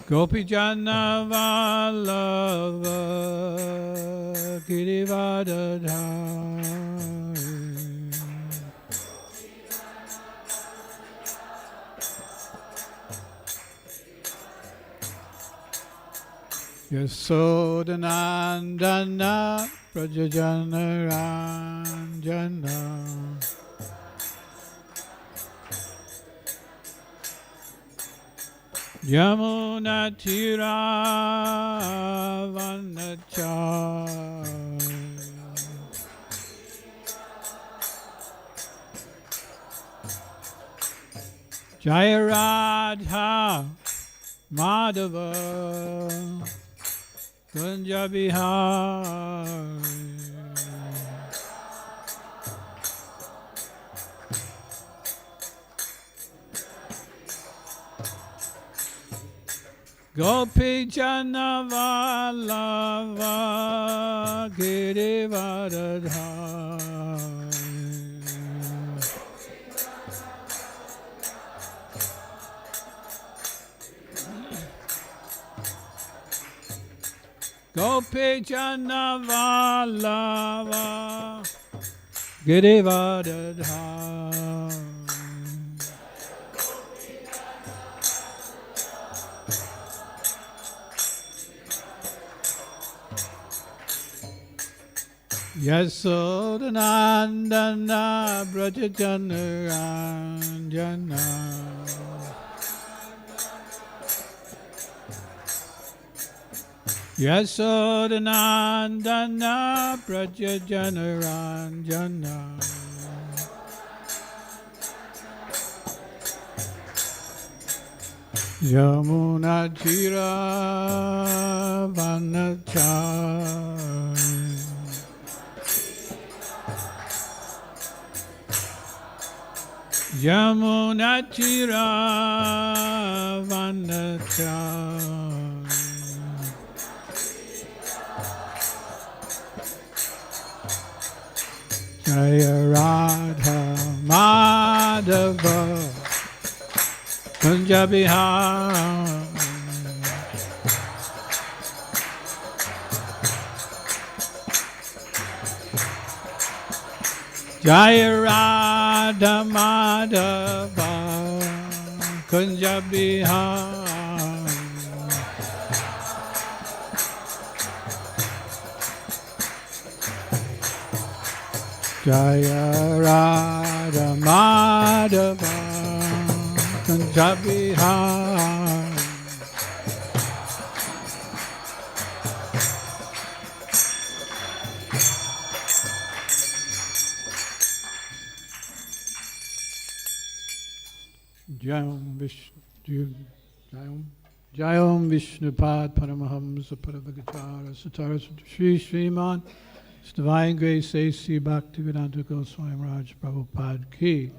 Gopi Jana Vallabha Girivardhari Yasodanandana Prajajana Ranjana Yamuna Tira Vanachari Jaya Radha Madhava Kunja Bihari Gopi Jana Vallabha Girivardhari Gopi Jana Vallava Girivardhari. Yasodhanandana Brajajanaranjana Yasodhanandana Brajajanaranjana Yamuna Jira Vanachari Yamuna Jira Vanachari Jaya Radha Madhava Kunjabihar Jaya Radha Madhava Kunjabihar Jaya Radha Madhava Kunjabihar Jayam Vishnupad Paramahamsa Paravagachara Satara Shri Śrīmad His Divine Grace A.C. Bhaktivedanta Goswami MAHARAJ Prabhupada Ki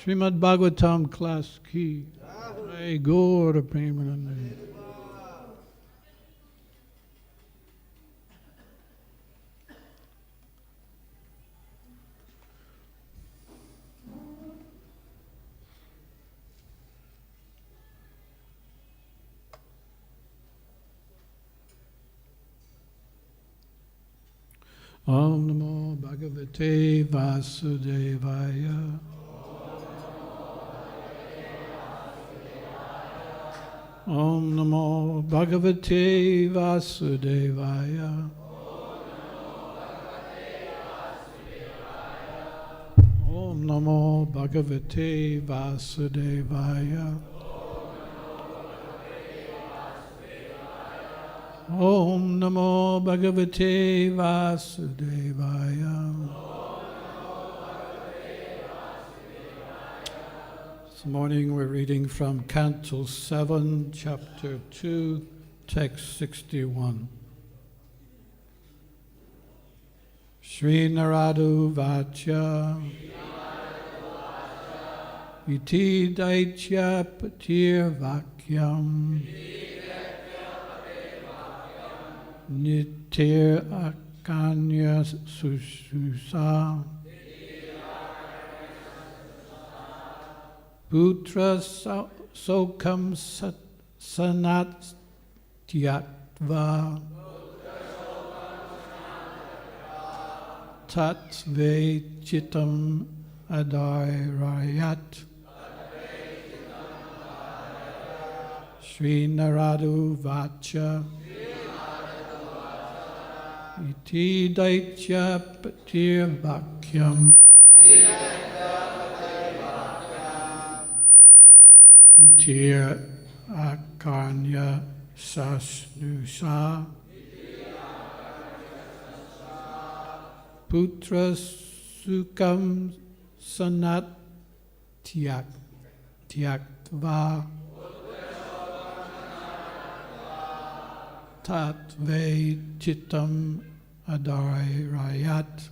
Śrīmad-Bhāgavatam Class Ki Jai Gaura Premanande. Om Namo Bhagavate Vasudevaya. Om Namo Bhagavate Vasudevaya. Om Namo Bhagavate Vasudevaya. Om Namo Bhagavate Vasudevaya. This morning we're reading from Canto 7, Chapter 2, Text 61. Shri Naradu Vacha Iti Daitya Patir Vakyam Nitir Akanya Sususa Putra Sokam Sanat Tyatva Tat Ve Chitam Adairayat Shri Naradu Vacha Iti Daitya Patir Vakyam Itir Akarnya Sasnusa Putra Sukam Sanat Tyaktva Tat Ve Chitam Adairayat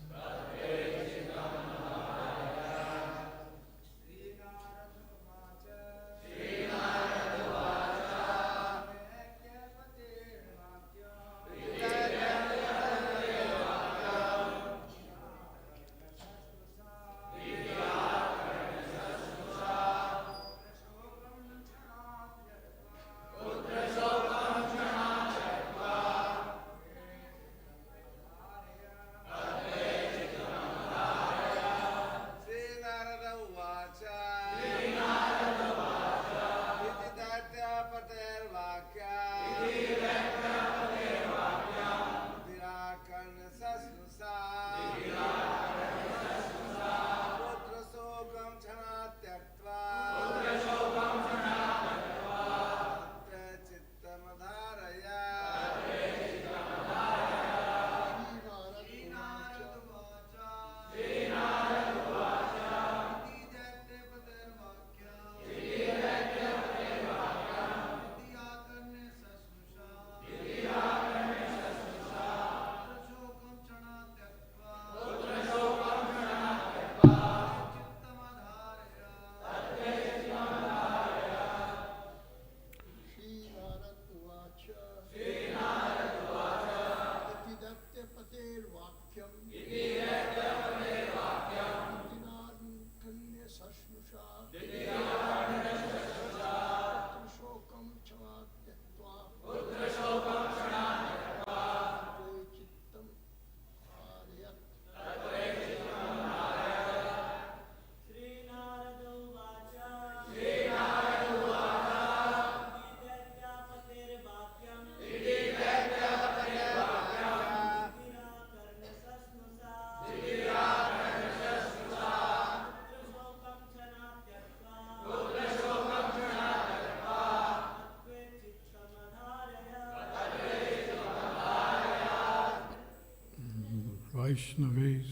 Vaishnavis.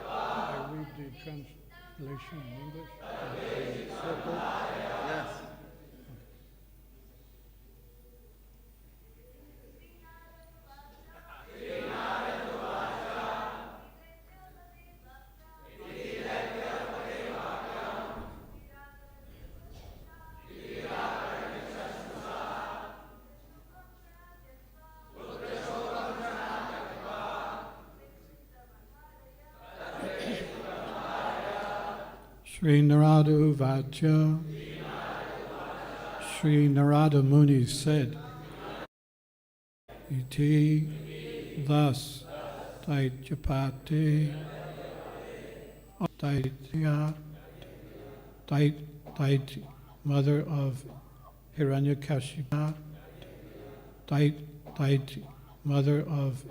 I read the translation in English. Yes. Sri Narada Vacha, Sri Narada Muni said, Iti, thus, Daityapati, Daitya, Daiti, mother of Hiranyakashipu, Daiti, mother of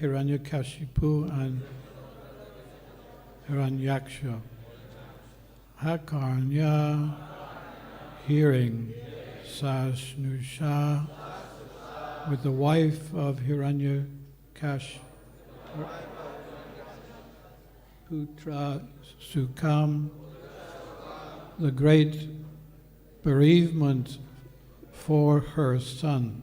Hiranyakashipu and Hiranyaksha. Hakarnya, hearing, Sasnusha, with the wife of Hiranyakashipu, Putra Sukam, the great bereavement for her son,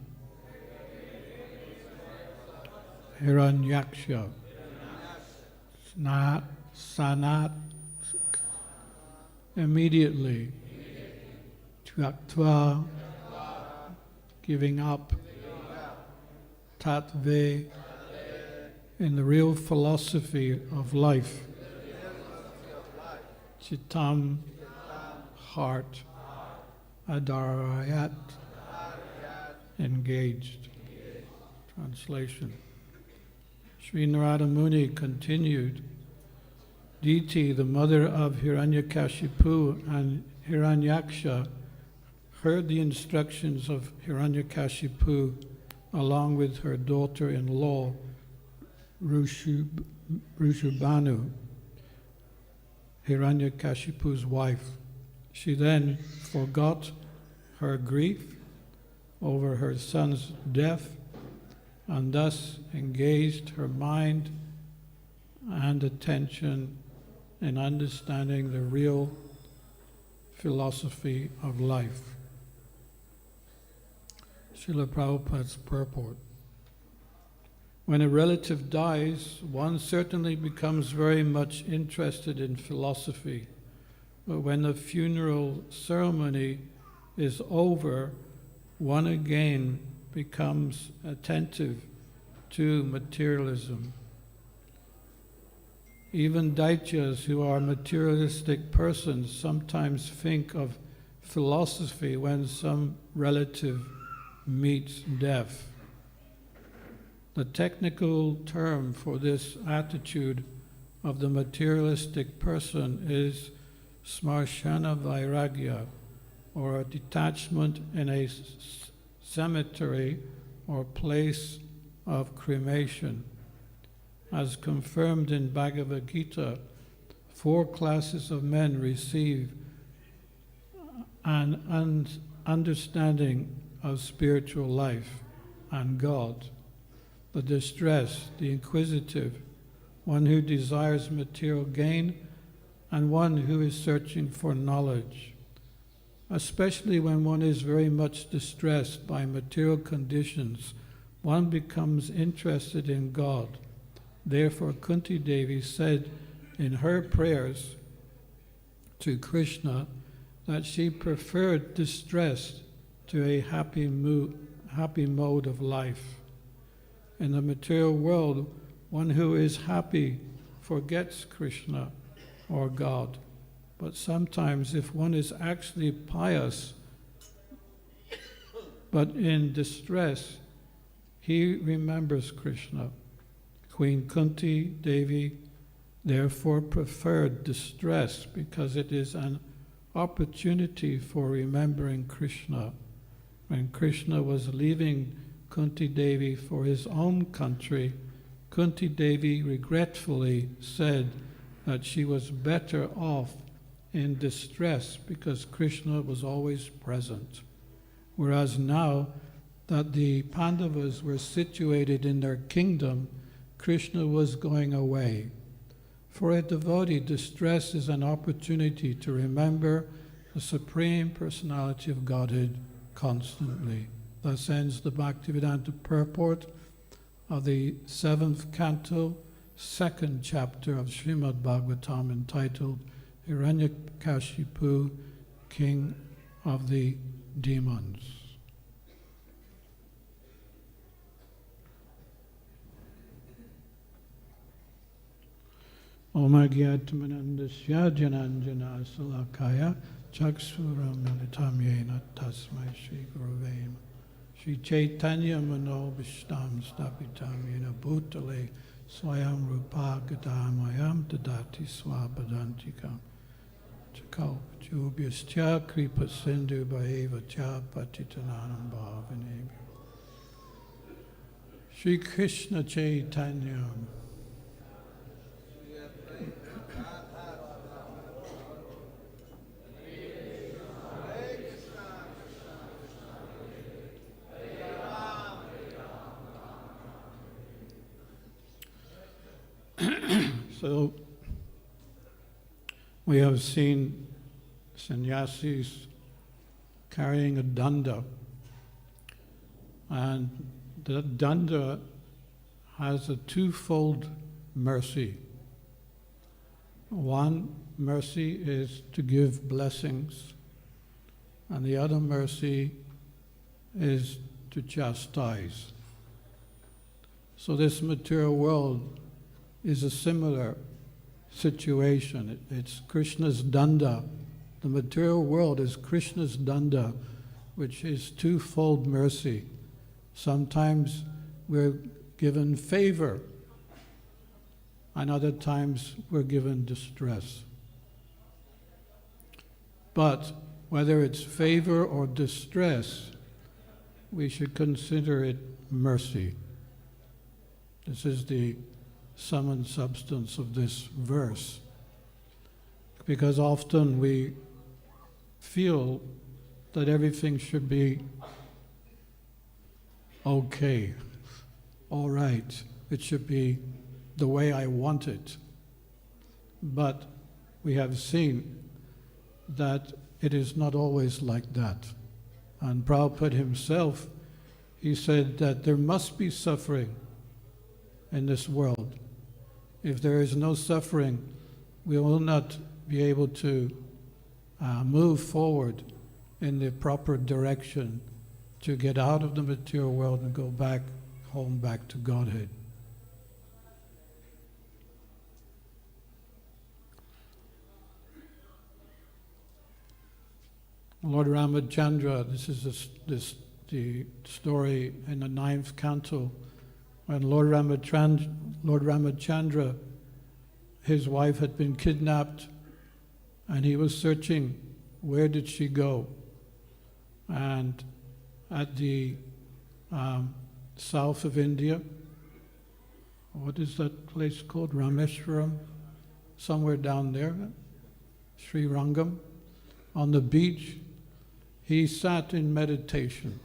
Hiranyaksha, Sanat, immediately, Tyaktva, giving up, Tatve, in the real philosophy of life, Chittam, heart, Adarayat, engaged. Translation. Sri Narada Muni continued, Diti, the mother of Hiranyakashipu and Hiranyaksha, heard the instructions of Hiranyakashipu along with her daughter-in-law, Rushubhanu, Hiranyakashipu's wife. She then forgot her grief over her son's death and thus engaged her mind and attention in understanding the real philosophy of life. Srila Prabhupada's purport. When a relative dies, one certainly becomes very much interested in philosophy. But when the funeral ceremony is over, one again becomes attentive to materialism. Even Daityas, who are materialistic persons, sometimes think of philosophy when some relative meets death. The technical term for this attitude of the materialistic person is smarshana vairagya, or a detachment in a cemetery or place of cremation. As confirmed in Bhagavad Gita, 4 classes of men receive an understanding of spiritual life and God: the distressed, the inquisitive, one who desires material gain, and one who is searching for knowledge. Especially when one is very much distressed by material conditions, one becomes interested in God. Therefore, Kunti Devi said in her prayers to Krishna that she preferred distress to a happy mode of life. In the material world, one who is happy forgets Krishna or God. But sometimes if one is actually pious but in distress, he remembers Krishna. Queen Kunti Devi therefore preferred distress because it is an opportunity for remembering Krishna. When Krishna was leaving Kunti Devi for his own country, Kunti Devi regretfully said that she was better off in distress because Krishna was always present. Whereas now that the Pandavas were situated in their kingdom, Krishna was going away. For a devotee, distress is an opportunity to remember the Supreme Personality of Godhead constantly. Thus ends the Bhaktivedanta purport of the 7th canto, 2nd chapter of Śrīmad-Bhāgavatam, entitled Hiranyakashipu, King of the Demons. Om Agyatamandasya Jananjana Salakaya Chakshura Militam Yena Tasmai Shri Gurave Namah. Shri Chaitanya Mano Vishtam Stapitam Yena Bhutale Swayam Rupa Gadamayam Dadati Swabadantikam Chakau Jubhyascha Kripa Sindhu Bhaiva Cha Patitananam Bhavanebhyo. Shri Krishna Chaitanya So, we have seen sannyasis carrying a danda, and the danda has a twofold mercy. One mercy is to give blessings, and the other mercy is to chastise. So this material world is a similar situation. It's Krishna's danda. The material world is Krishna's danda, which is twofold mercy. Sometimes we're given favor, and other times we're given distress. But whether it's favor or distress, we should consider it mercy. This is the sum and substance of this verse, because often we feel that everything should be okay, all right, it should be the way I want it. But we have seen that it is not always like that. And Prabhupada himself, he said that there must be suffering in this world. If there is no suffering, we will not be able to move forward in the proper direction to get out of the material world and go back home, back to Godhead. Lord Ramachandra, this is the story in the 9th canto, when Lord Ramachandra, his wife had been kidnapped, and he was searching, where did she go? And at the south of India, what is that place called? Rameshwaram? Somewhere down there, Sri Rangam, on the beach, he sat in meditation.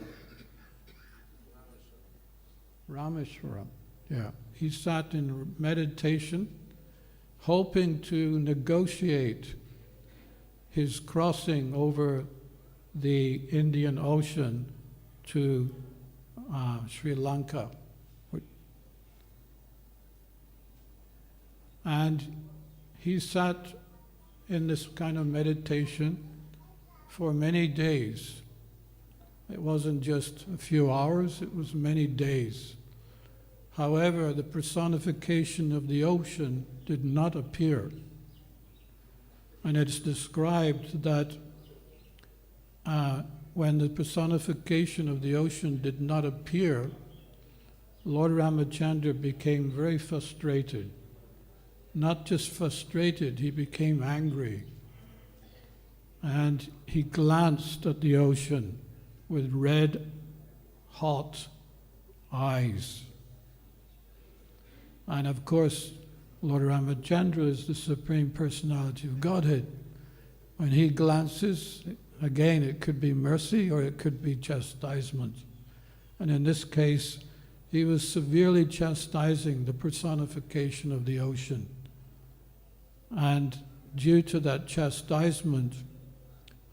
Rameshwaram, yeah. He sat in meditation, hoping to negotiate his crossing over the Indian Ocean to Sri Lanka. And he sat in this kind of meditation for many days. It wasn't just a few hours, it was many days. However, the personification of the ocean did not appear. And it's described that when the personification of the ocean did not appear, Lord Ramachandra became very frustrated. Not just frustrated, he became angry. And he glanced at the ocean with red, hot eyes. And of course, Lord Ramachandra is the Supreme Personality of Godhead. When he glances, again, it could be mercy or it could be chastisement. And in this case, he was severely chastising the personification of the ocean. And due to that chastisement,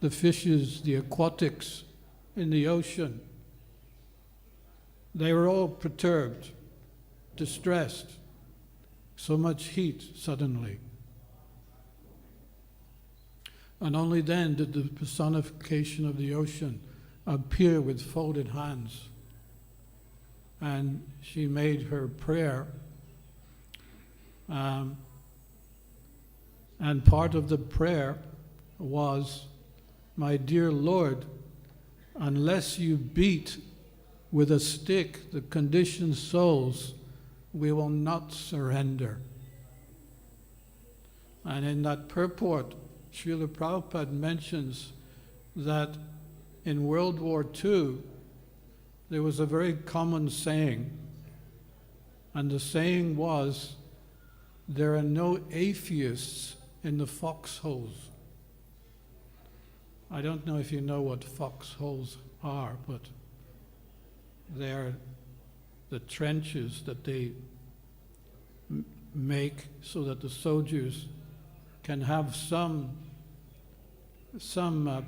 the fishes, the aquatics in the ocean, they were all perturbed, distressed. So much heat suddenly. And only then did the personification of the ocean appear with folded hands. And she made her prayer. And part of the prayer was, "My dear Lord, unless you beat with a stick the conditioned souls, we will not surrender." And in that purport, Srila Prabhupada mentions that in World War II, there was a very common saying, and the saying was, "There are no atheists in the foxholes." I don't know if you know what foxholes are, but they're the trenches that they make so that the soldiers can have some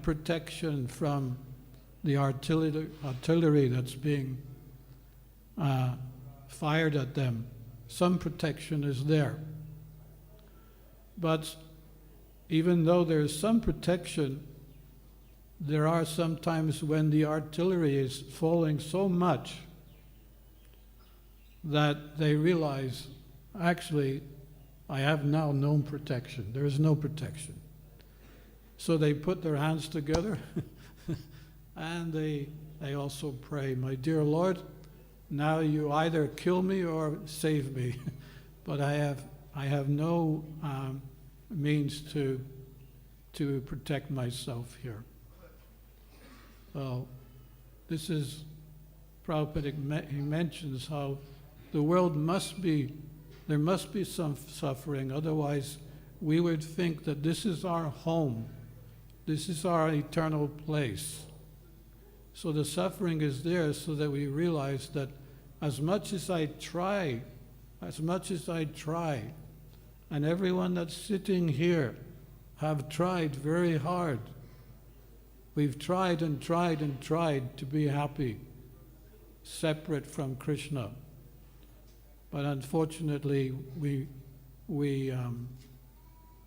protection from the artillery that's being fired at them. Some protection is there. But even though there is some protection, there are some times when the artillery is falling so much that they realize, actually, I have now no protection. There is no protection. So they put their hands together and they also pray, "My dear Lord, now you either kill me or save me, but I have no means to protect myself here." So this is, Prabhupada, he mentions how the world there must be some suffering, otherwise we would think that this is our home, this is our eternal place. So the suffering is there so that we realize that as much as I try, and everyone that's sitting here have tried very hard. We've tried and tried and tried to be happy, separate from Krishna. But unfortunately, we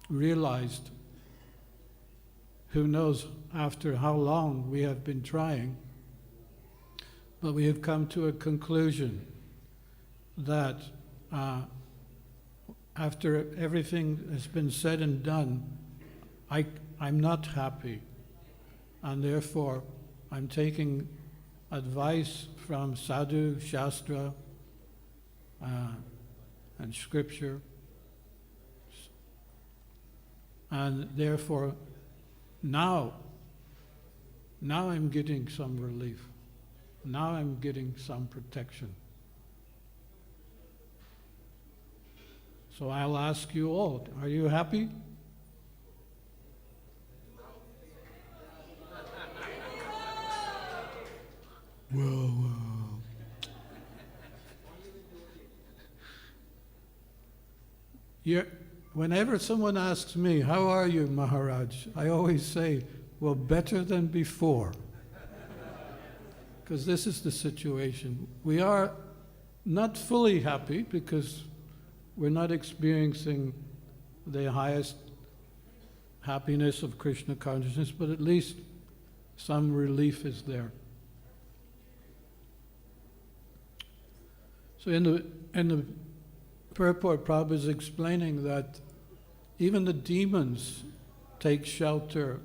realized, who knows after how long we have been trying, but we have come to a conclusion that after everything has been said and done, I'm not happy, and therefore I'm taking advice from sadhu, shastra, and scripture, and therefore now I'm getting some relief. Now I'm getting some protection. So I'll ask you all, are you happy? Well, whenever someone asks me, "How are you, Maharaj?" I always say, "Well, better than before." Because this is the situation. We are not fully happy because we're not experiencing the highest happiness of Krishna consciousness, but at least some relief is there. So in the purport, Prabhupada is explaining that even the demons take shelter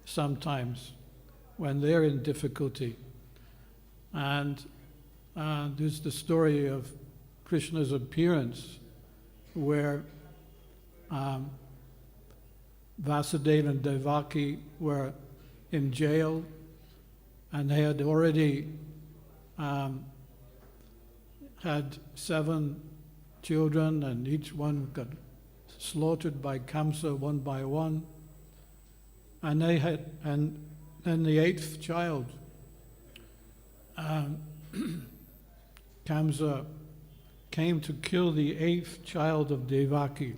sometimes when they're in difficulty. And there's the story of Krishna's appearance where Vasudeva and Devaki were in jail, and they had already had 7 children, and each one got slaughtered by Kamsa one by one. And then the 8th child, Kamsa came to kill the 8th child of Devaki.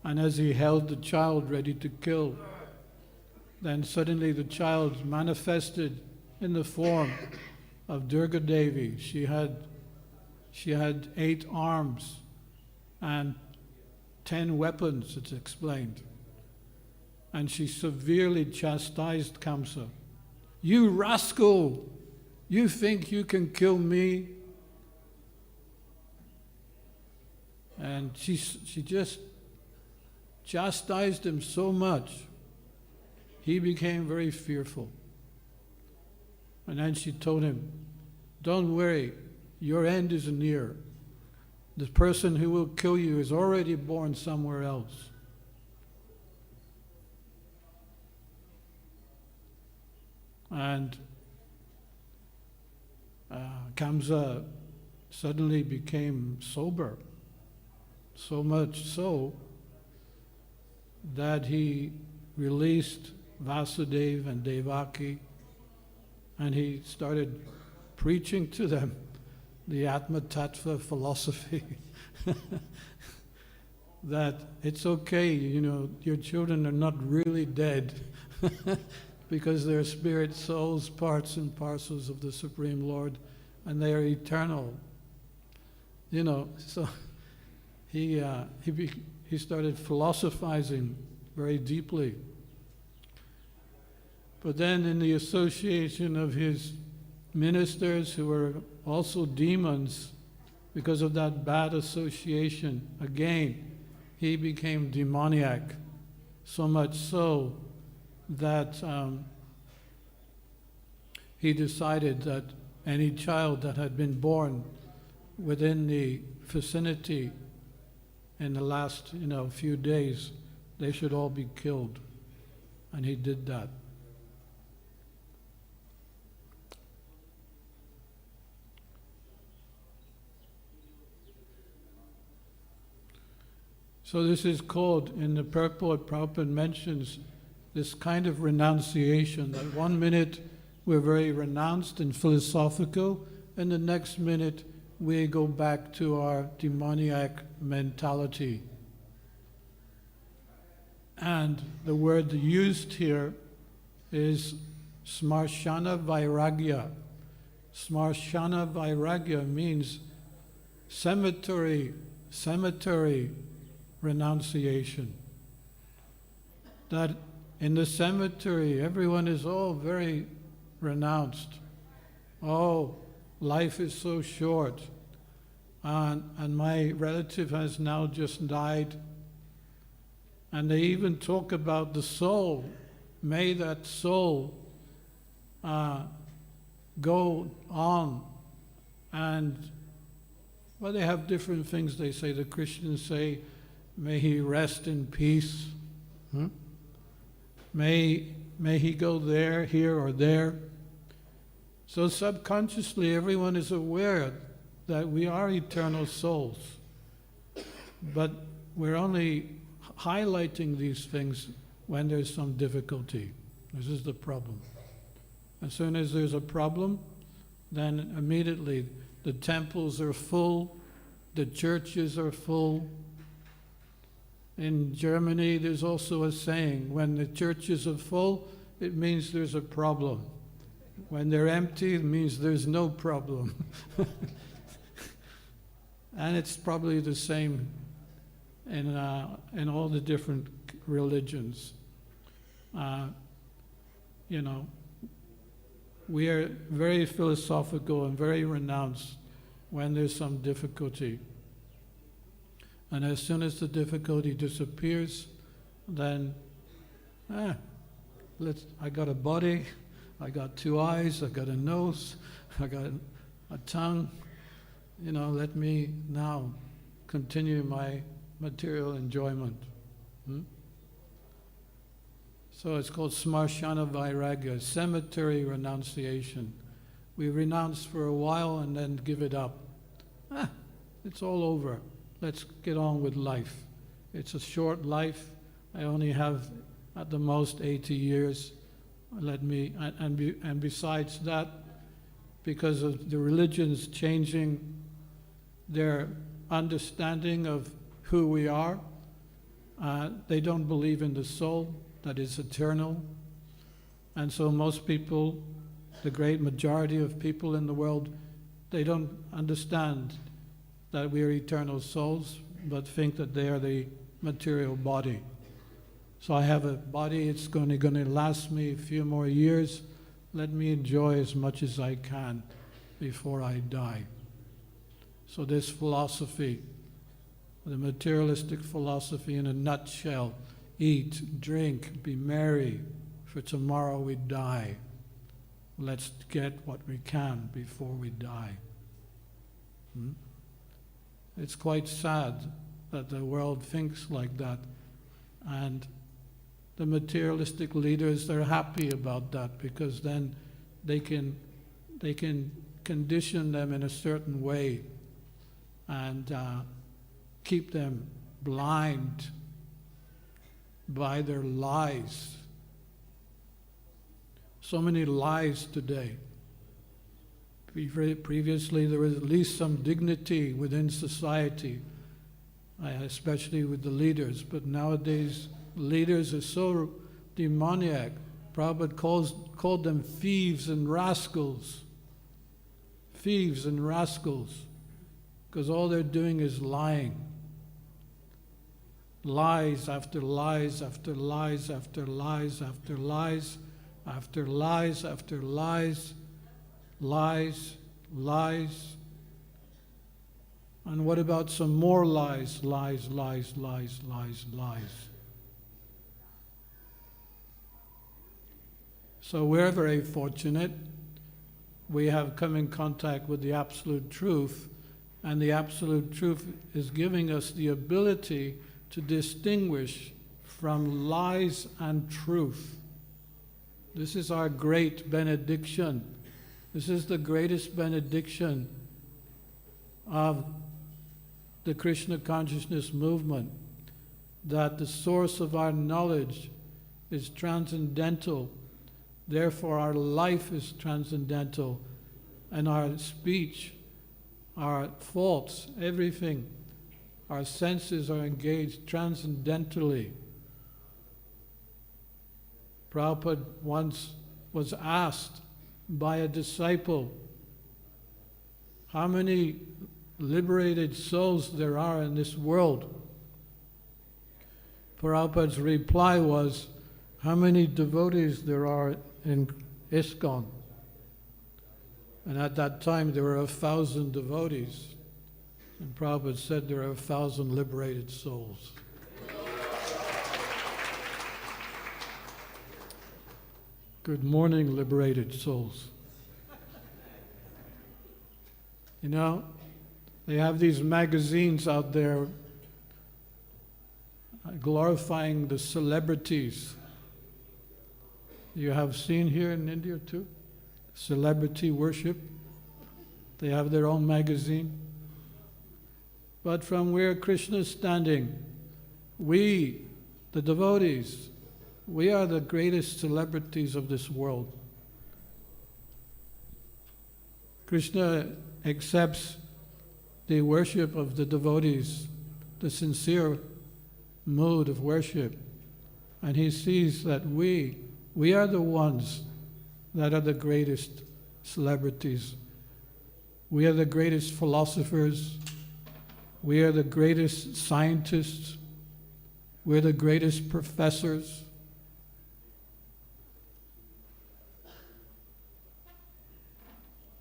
And as he held the child ready to kill, then suddenly the child manifested in the form of Durga Devi. She had 8 arms and 10 weapons, it's explained. And she severely chastised Kamsa. "You rascal! You think you can kill me?" And she just chastised him so much, he became very fearful. And then she told him, "Don't worry, your end is near. The person who will kill you is already born somewhere else." And Kamsa suddenly became sober, so much so that he released Vasudeva and Devaki, and he started preaching to them the Atma Tattva philosophy that it's okay, your children are not really dead because they're spirit souls, parts and parcels of the Supreme Lord, and they are eternal. So he started philosophizing very deeply. But then in the association of his ministers, who were also demons, because of that bad association, again, he became demoniac, so much so that he decided that any child that had been born within the vicinity in the last few days, they should all be killed. And he did that. So this is called, in the purport, Prabhupada mentions this kind of renunciation, that one minute we're very renounced and philosophical, and the next minute we go back to our demoniac mentality. And the word used here is smarshana vairagya. Smarshana vairagya means cemetery renunciation. That in the cemetery everyone is all very renounced. Oh, life is so short, and my relative has now just died. And they even talk about the soul. May that soul go on. And, well, they have different things they say. The Christians say, may he rest in peace. May he go there, here, or there. So subconsciously everyone is aware that we are eternal souls. But we're only highlighting these things when there's some difficulty. This is the problem. As soon as there's a problem, then immediately the temples are full, the churches are full. In Germany, there's also a saying, when the churches are full, it means there's a problem. When they're empty, it means there's no problem. And it's probably the same in all the different religions. We are very philosophical and very renounced when there's some difficulty. And as soon as the difficulty disappears, then, I got a body, I got 2 eyes, I got a nose, I got a tongue. Let me now continue my material enjoyment. So it's called smarshana vairagya, cemetery renunciation. We renounce for a while and then give it up. It's all over. Let's get on with life. It's a short life. I only have at the most 80 years. And besides that, because of the religions changing their understanding of who we are, they don't believe in the soul that is eternal. And so most people, the great majority of people in the world, they don't understand that we are eternal souls, but think that they are the material body. So I have a body, it's going to last me a few more years. Let me enjoy as much as I can before I die. So this philosophy, the materialistic philosophy in a nutshell, eat, drink, be merry, for tomorrow we die. Let's get what we can before we die. It's quite sad that the world thinks like that, and the materialistic leaders, they're happy about that, because then they can condition them in a certain way and keep them blind by their lies. So many lies today. Previously, there was at least some dignity within society, especially with the leaders. But nowadays, leaders are so demoniac. Prabhupada called them thieves and rascals. Thieves and rascals. Because all they're doing is lying. Lies after lies after lies after lies after lies after lies after lies. Lies, lies. And what about some more lies, lies, lies, lies, lies, lies? So we're very fortunate. We have come in contact with the absolute truth, and the absolute truth is giving us the ability to distinguish from lies and truth. This is our great benediction. This is the greatest benediction of the Krishna consciousness movement, that the source of our knowledge is transcendental, therefore our life is transcendental, and our speech, our thoughts, everything, our senses are engaged transcendentally. Prabhupada once was asked by a disciple how many liberated souls there are in this world. Prabhupada's reply was, how many devotees there are in ISKCON? And at that time there were 1,000 devotees. And Prabhupada said there are 1,000 liberated souls. Good morning, liberated souls. You know, they have these magazines out there glorifying the celebrities. You have seen here in India too? Celebrity worship. They have their own magazine. But from where Krishna is standing, we, the devotees, we are the greatest celebrities of this world. Krishna accepts the worship of the devotees, the sincere mood of worship, and he sees that we are the ones that are the greatest celebrities. We are the greatest philosophers. We are the greatest scientists. We're the greatest professors.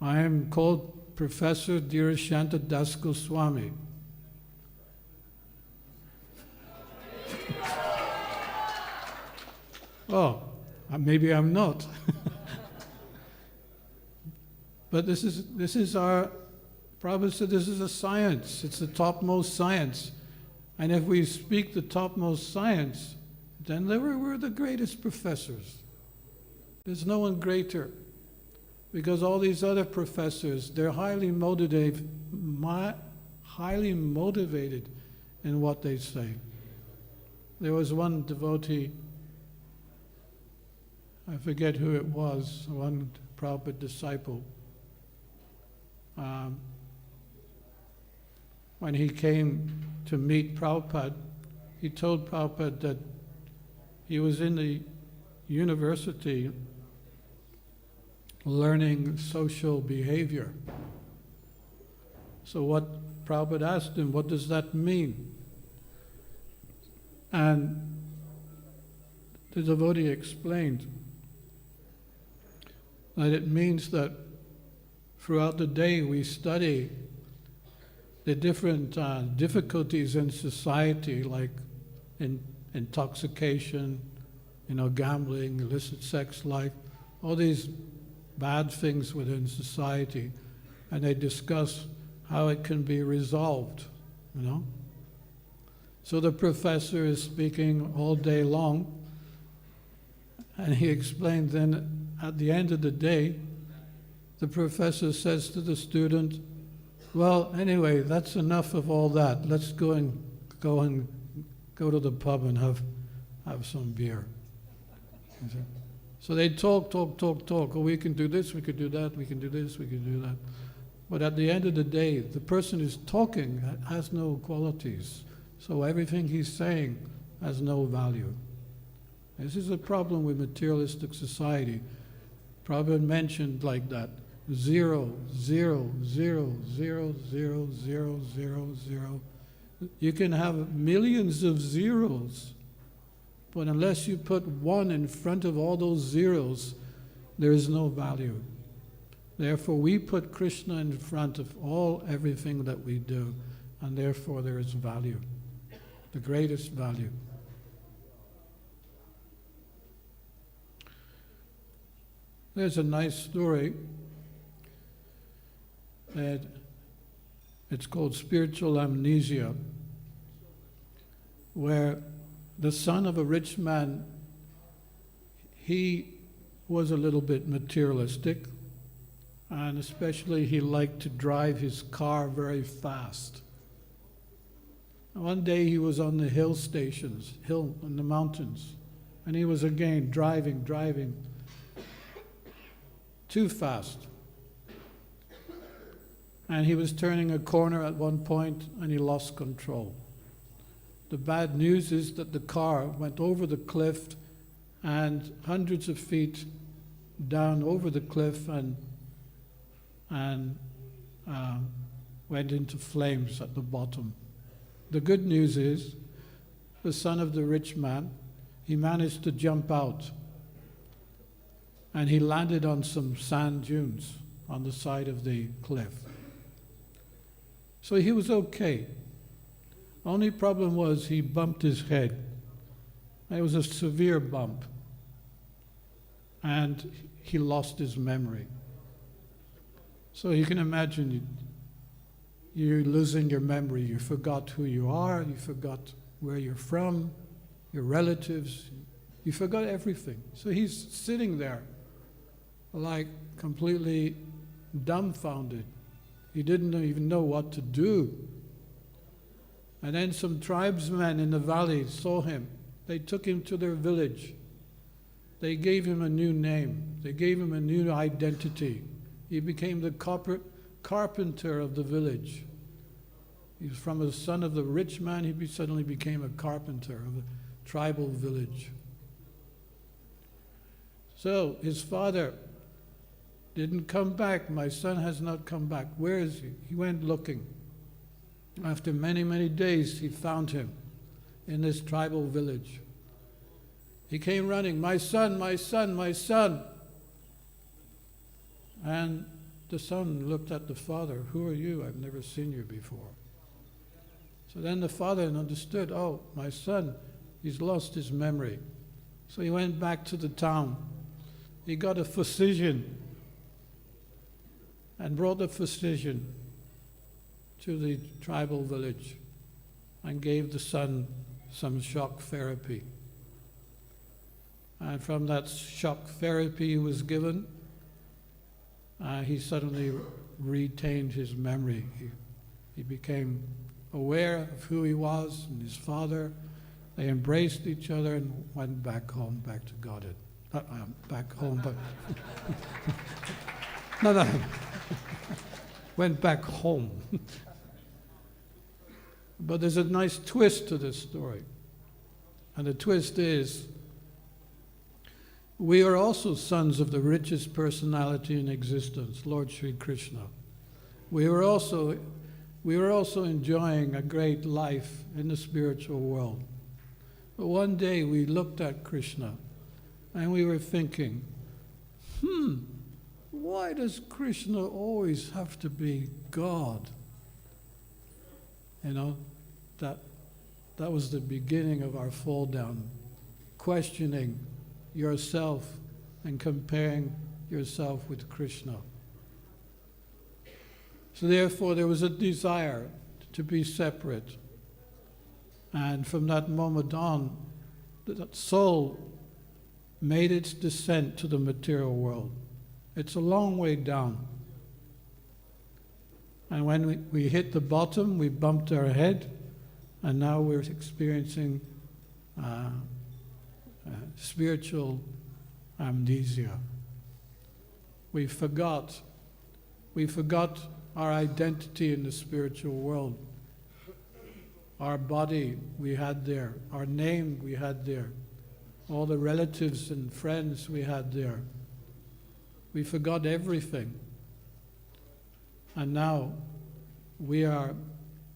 I am called Professor Dhirasanta Das Goswami. Oh, maybe I'm not. But this is our, Prabhupada said this is a science. It's the topmost science. And if we speak the topmost science, then we're the greatest professors. There's no one greater. Because all these other professors, they're highly motivated in what they say. There was one devotee, I forget who it was, one Prabhupada disciple. When he came to meet Prabhupada, he told Prabhupada that he was in the university learning social behavior. So what Prabhupada asked him, what does that mean? And the devotee explained that it means that throughout the day we study the different difficulties in society, like intoxication, gambling, illicit sex life, all these bad things within society, and they discuss how it can be resolved, So the professor is speaking all day long, and he explained then at the end of the day, the professor says to the student, well, anyway, that's enough of all that. Let's go to the pub and have some beer. So they talk. Oh, we can do this, we could do that, we can do this, we can do that. But at the end of the day, the person who's talking has no qualities. So everything he's saying has no value. This is a problem with materialistic society. Prabhupada mentioned like that. 0, 0, 0, 0, 0, 0, 0, 0. You can have millions of zeros, but unless you put 1 in front of all those zeros, there is no value. Therefore, we put Krishna in front of everything that we do, and therefore there is value, the greatest value. There's a nice story. It's called Spiritual Amnesia, where the son of a rich man, he was a little bit materialistic, and especially he liked to drive his car very fast. One day he was on the hill in the mountains, and he was again driving too fast. And he was turning a corner at one point, and he lost control. The bad news is that the car went over the cliff and hundreds of feet down over the cliff and went into flames at the bottom. The good news is the son of the rich man, he managed to jump out, and he landed on some sand dunes on the side of the cliff. So he was okay. Only problem was he bumped his head. It was a severe bump. And he lost his memory. So you can imagine you're losing your memory. You forgot who you are, you forgot where you're from, your relatives, you forgot everything. So he's sitting there like completely dumbfounded. He didn't even know what to do. And then some tribesmen in the valley saw him. They took him to their village. They gave him a new name. They gave him a new identity. He became the carpenter of the village. He was from a son of the rich man, he suddenly became a carpenter of a tribal village. So his father didn't come back. My son has not come back. Where is he? He went looking. After many, many days, he found him in this tribal village. He came running, my son, my son, my son. And the son looked at the father, who are you? I've never seen you before. So then the father understood, oh, my son, he's lost his memory. So he went back to the town. He got a physician and brought the physician to the tribal village and gave the son some shock therapy. And from that shock therapy he was given, he suddenly retained his memory. He became aware of who he was and his father. They embraced each other and went back home, back to Godhead. Back home, but no. Went back home. But there's a nice twist to this story. And the twist is, we are also sons of the richest personality in existence, Lord Sri Krishna. We were also enjoying a great life in the spiritual world. But one day we looked at Krishna and we were thinking, why does Krishna always have to be God? You know, that was the beginning of our fall down, questioning yourself and comparing yourself with Krishna. So therefore there was a desire to be separate. And from that moment on, that soul made its descent to the material world. It's a long way down. And when we hit the bottom, we bumped our head, and now we're experiencing spiritual amnesia. We forgot our identity in the spiritual world. Our body we had there, our name we had there, all the relatives and friends we had there. We forgot everything. And now we are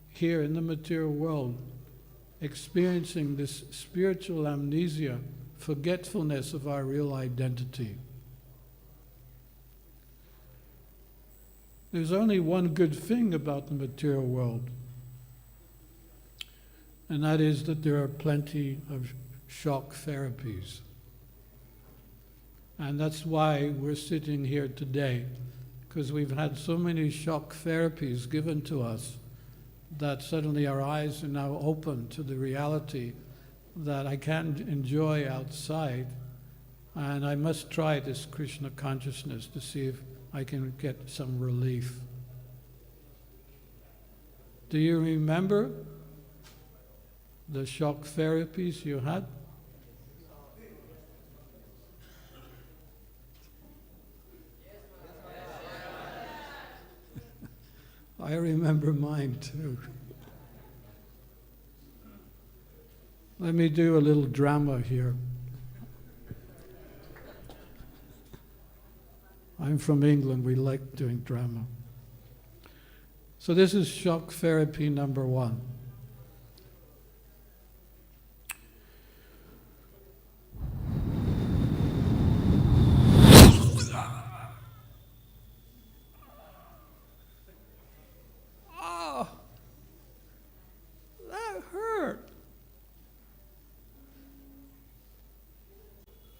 here in the material world experiencing this spiritual amnesia, forgetfulness of our real identity. There's only one good thing about the material world, and that is that there are plenty of shock therapies. And that's why we're sitting here today, because we've had so many shock therapies given to us that suddenly our eyes are now open to the reality that I can't enjoy outside, and I must try this Krishna consciousness to see if I can get some relief. Do you remember the shock therapies you had? I remember mine too. Let me do a little drama here. I'm from England, we like doing drama. So this is shock therapy number 1. Oh, that hurt.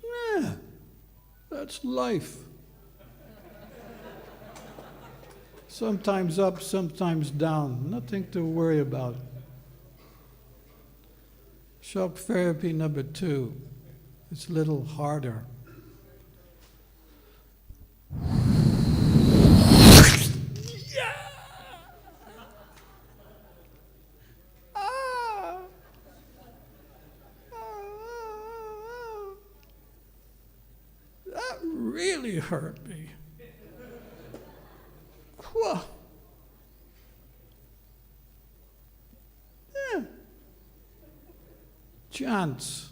Yeah, that's life. Sometimes up, sometimes down. Nothing to worry about. Shock therapy number 2. It's a little harder. Yeah! Ah! That really hurt me. Whoa. Yeah. Chance.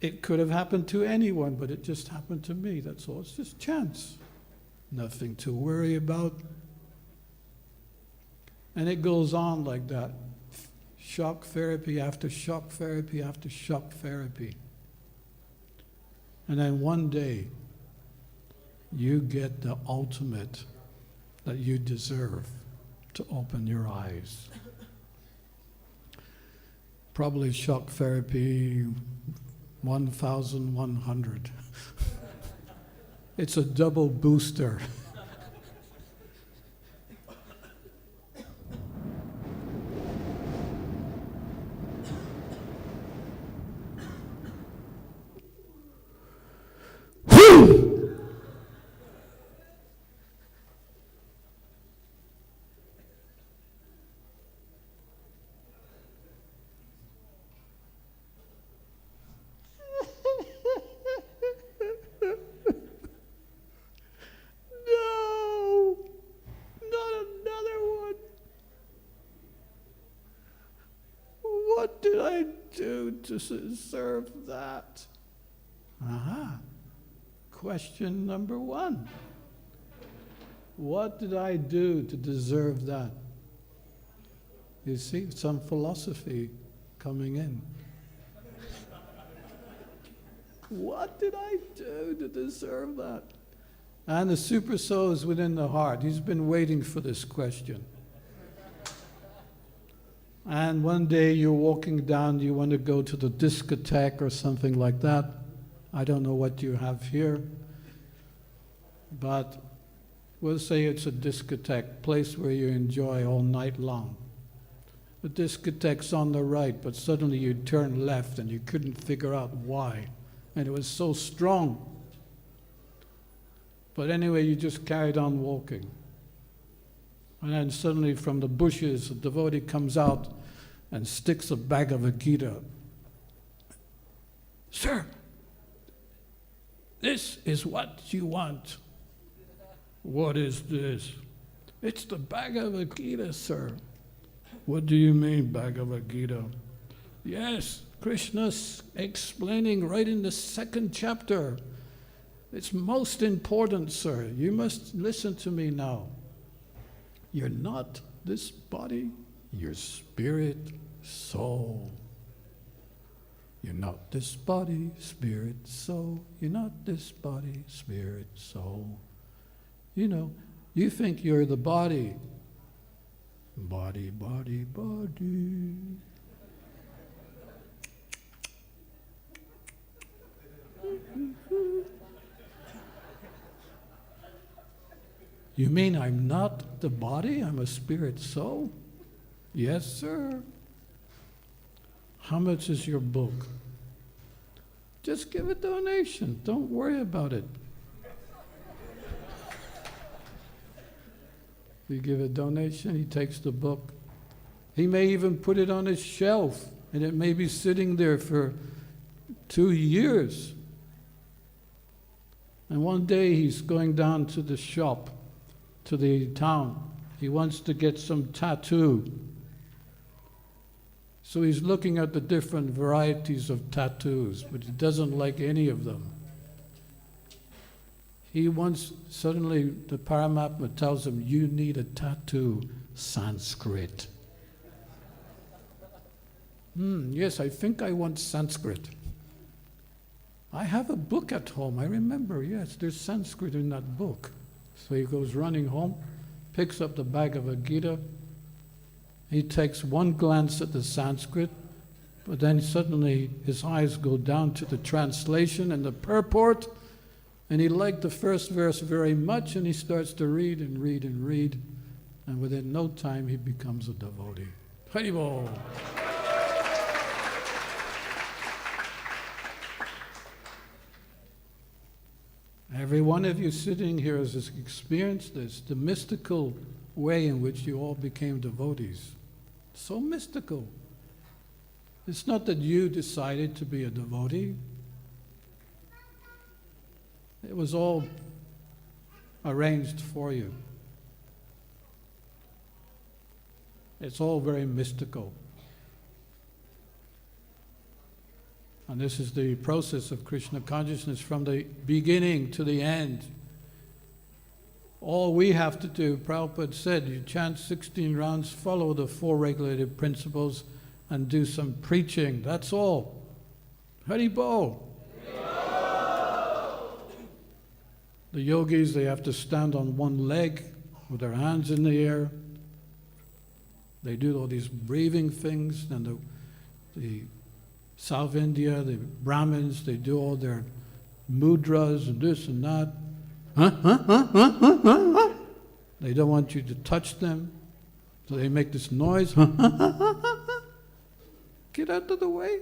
It could have happened to anyone, but it just happened to me, that's all. It's just chance. Nothing to worry about. And it goes on like that. Shock therapy after shock therapy after shock therapy. And then one day, you get the ultimate that you deserve, to open your eyes. Probably shock therapy 1,100. It's a double booster. do to deserve that? Aha. Question number 1. What did I do to deserve that? You see, some philosophy coming in. What did I do to deserve that? And the super soul is within the heart. He's been waiting for this question. And one day you're walking down, you want to go to the discotheque or something like that. I don't know what you have here, but we'll say it's a discotheque, place where you enjoy all night long. The discotheque's on the right, but suddenly you turn left and you couldn't figure out why. And it was so strong. But anyway, you just carried on walking. And then suddenly from the bushes, a devotee comes out and sticks a Bhagavad Gita. Sir, this is what you want. What is this? It's the Bhagavad Gita, sir. What do you mean, Bhagavad Gita? Yes, Krishna's explaining right in the 2nd chapter. It's most important, sir. You must listen to me now. You're not this body, you're spirit, soul. You're not this body, spirit, soul. You're not this body, spirit, soul. You know, you think you're the body. Body, body, body. You mean I'm not the body? I'm a spirit soul? Yes, sir. How much is your book? Just give a donation. Don't worry about it. You give a donation, he takes the book. He may even put it on his shelf, and it may be sitting there for 2 years. And one day he's going down to the shop, to the town. He wants to get some tattoo. So he's looking at the different varieties of tattoos, but he doesn't like any of them. He wants, suddenly the Paramatma tells him, you need a tattoo, Sanskrit. Yes, I think I want Sanskrit. I have a book at home, I remember, yes, there's Sanskrit in that book. So he goes running home, picks up the Bhagavad Gita. He takes one glance at the Sanskrit, but then suddenly his eyes go down to the translation and the purport, and he liked the first verse very much, and he starts to read and read and read, and within no time he becomes a devotee. Hari Bol. Every one of you sitting here has experienced this, the mystical way in which you all became devotees. So mystical. It's not that you decided to be a devotee. It was all arranged for you. It's all very mystical. And this is the process of Krishna consciousness from the beginning to the end. All we have to do, Prabhupada said, you chant 16 rounds, follow the 4 regulative principles, and do some preaching. That's all. Hari Bol. The yogis, they have to stand on one leg with their hands in the air. They do all these breathing things, and the South India, the Brahmins, they do all their mudras and this and that. They don't want you to touch them, so they make this noise. Get out of the way.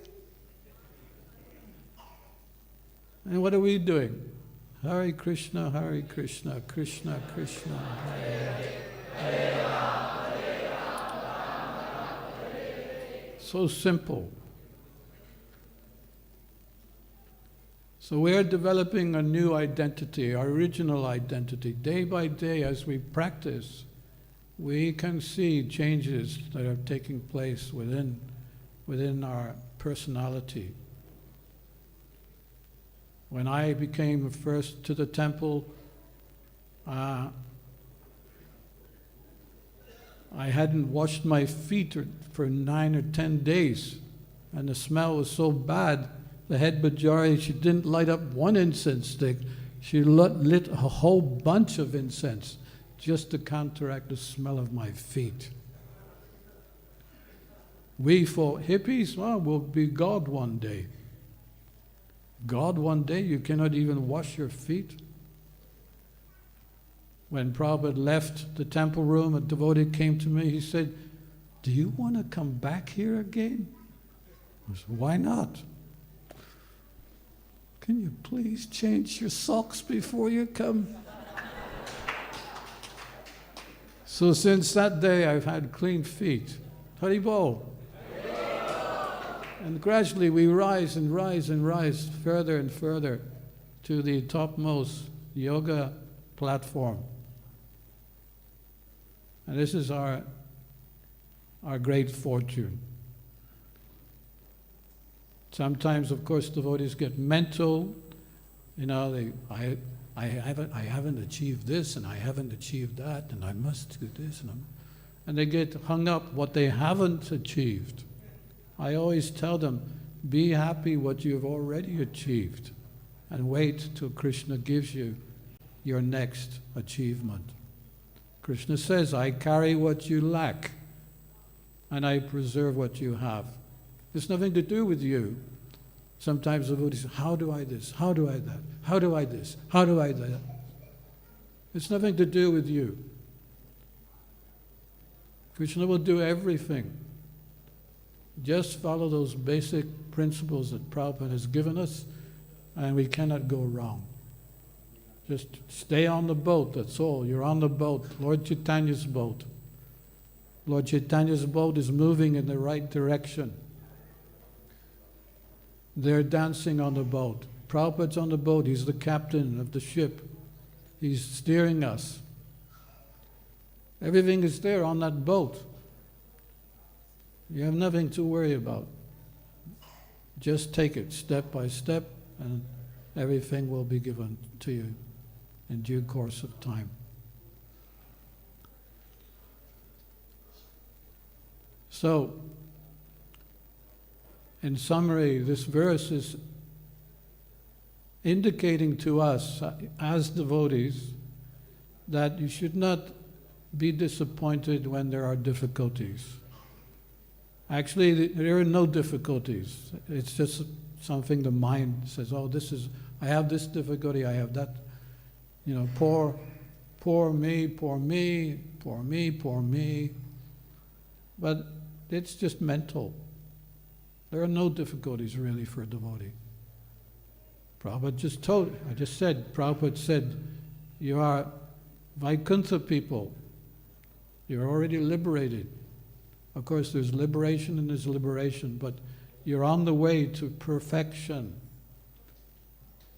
And what are we doing? Hare Krishna, Krishna Krishna, Hare Hare. So simple. So we are developing a new identity, our original identity. Day by day, as we practice, we can see changes that are taking place within our personality. When I became first to the temple, I hadn't washed my feet for 9 or 10 days, and the smell was so bad. The head Bajari, she didn't light up one incense stick. She lit a whole bunch of incense just to counteract the smell of my feet. We for hippies, well, will be God one day. God one day, you cannot even wash your feet. When Prabhupada left the temple room, a devotee came to me, he said, "Do you want to come back here again?" I said, "Why not?" "Can you please change your socks before you come?" So since that day, I've had clean feet. Haribol. And gradually we rise and rise and rise further and further to the topmost yoga platform. And this is our great fortune. Sometimes, of course, devotees get mental. You know, I haven't achieved this, and I haven't achieved that, and I must do this, and they get hung up what they haven't achieved. I always tell them, be happy what you've already achieved, and wait till Krishna gives you your next achievement. Krishna says, "I carry what you lack, and I preserve what you have." It's nothing to do with you. Sometimes the devotees say, "How do I this? How do I that? How do I this? How do I that?" It's nothing to do with you. Krishna will do everything. Just follow those basic principles that Prabhupada has given us, and we cannot go wrong. Just stay on the boat, that's all. You're on the boat, Lord Chaitanya's boat. Lord Chaitanya's boat is moving in the right direction. They're dancing on the boat. Prabhupada's on the boat, he's the captain of the ship. He's steering us. Everything is there on that boat. You have nothing to worry about. Just take it step by step, and everything will be given to you in due course of time. So, in summary, this verse is indicating to us as devotees that you should not be disappointed when there are difficulties. Actually, there are no difficulties. It's just something the mind says, "Oh, I have this difficulty, I have that." You know, poor me, poor me, poor me, poor me. But it's just mental. There are no difficulties really for a devotee. Prabhupada said, you are Vaikuntha people. You're already liberated. Of course, there's liberation and there's liberation, but you're on the way to perfection.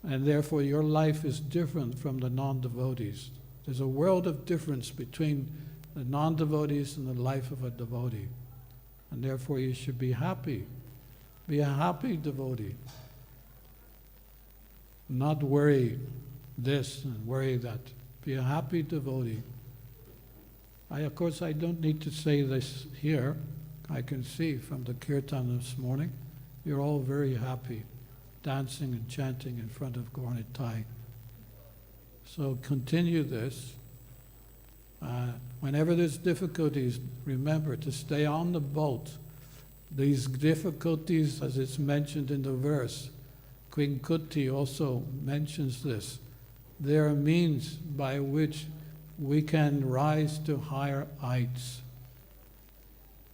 And therefore, your life is different from the non-devotees. There's a world of difference between the non-devotees and the life of a devotee. And therefore, you should be happy. Be a happy devotee. Not worry this and worry that. Be a happy devotee. Of course, I don't need to say this here. I can see from the kirtan this morning, you're all very happy, dancing and chanting in front of Gaurnitai. So continue this. Whenever there's difficulties, remember to stay on the boat. These difficulties, as it's mentioned in the verse, Queen Kuti also mentions this. They are means by which we can rise to higher heights.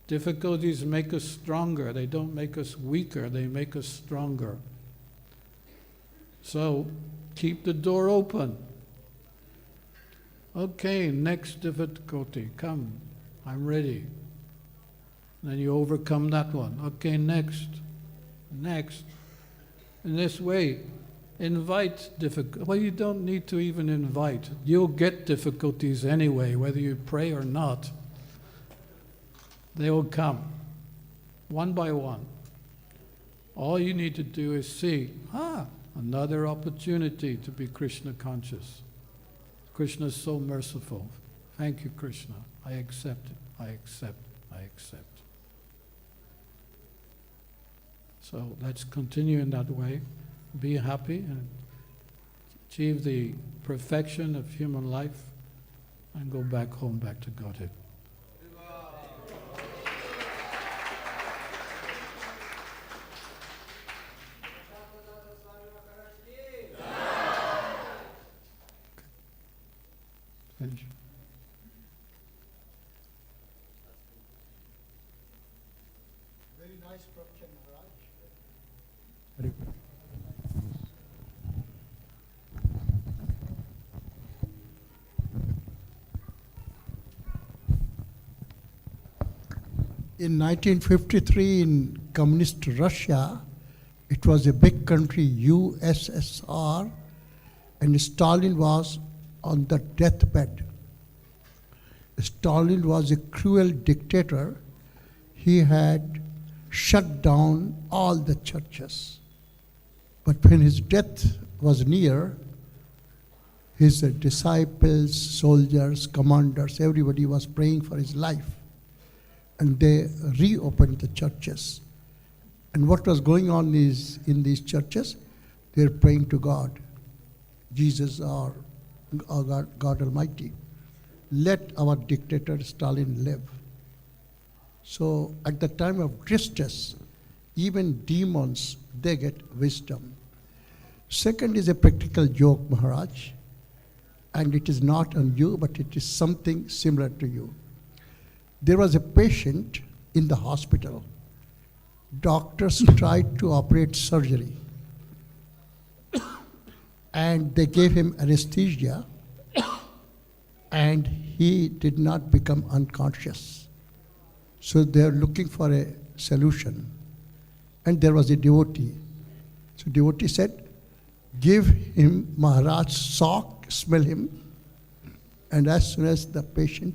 Difficulties make us stronger. They don't make us weaker, they make us stronger. So keep the door open. Okay, next difficulty, come, I'm ready. And then you overcome that one. Okay, next. In this way, invite difficulty. Well, you don't need to even invite. You'll get difficulties anyway, whether you pray or not. They will come, one by one. All you need to do is see, another opportunity to be Krishna conscious. Krishna is so merciful. Thank you, Krishna. I accept it. I accept. I accept. So let's continue in that way. Be happy and achieve the perfection of human life and go back home, back to Godhead. Finish. Very nice proposition, Maharaj. In 1953, in communist Russia, it was a big country, USSR, and Stalin was on the deathbed. Stalin was a cruel dictator. He had shut down all the churches. But when his death was near, his disciples, soldiers, commanders, everybody was praying for his life. And they reopened the churches. And what was going on is, in these churches, they're praying to God, Jesus or God Almighty. Let our dictator Stalin live. So at the time of distress, even demons, they get wisdom. Second is a practical joke, Maharaj. And it is not on you, but it is something similar to you. There was a patient in the hospital. Doctors tried to operate surgery. And they gave him anesthesia. And he did not become unconscious. So they're looking for a solution. And there was a devotee. So devotee said, give him Maharaj's sock, smell him. And as soon as the patient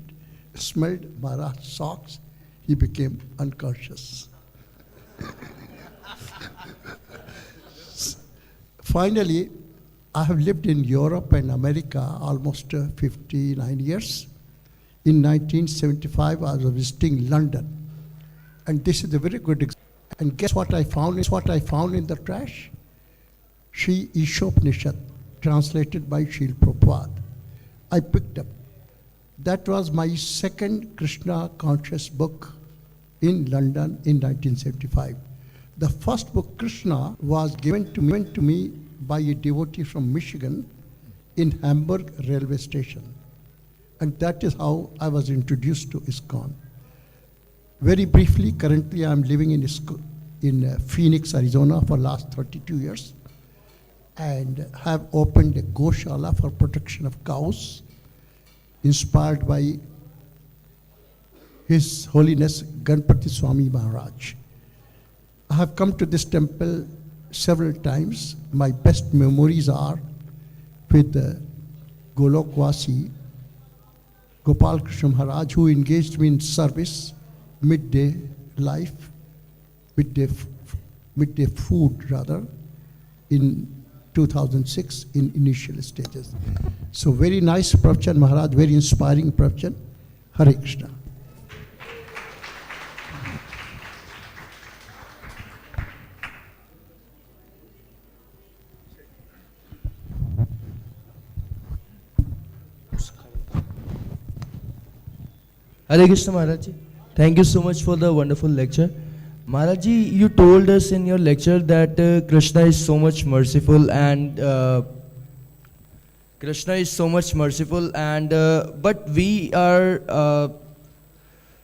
smelled Maharaj's socks, he became unconscious. Finally, I have lived in Europe and America almost 59 years. In 1975, I was visiting London. And this is a very good example. And guess what I found? In the trash? Sri Ishopanishad, translated by Srila Prabhupada. I picked up. That was my second Krishna conscious book in London in 1975. The first book, Krishna, was given to me by a devotee from Michigan in Hamburg railway station. And that is how I was introduced to ISKCON. Very briefly, currently I am living in Phoenix, Arizona for last 32 years and have opened a Goshala for protection of cows, inspired by His Holiness Ganpati Swami Maharaj. I have come to this temple several times. My best memories are with Golokwasi, Gopal Krishna Maharaj, who engaged me in service, midday life, midday food rather, in 2006 in initial stages. So very nice pravachan, Maharaj, very inspiring pravachan. Hare Krishna. Hare Krishna Maharaj ji. Thank you so much for the wonderful lecture. Maharaj ji, you told us in your lecture that Krishna is so much merciful and but we are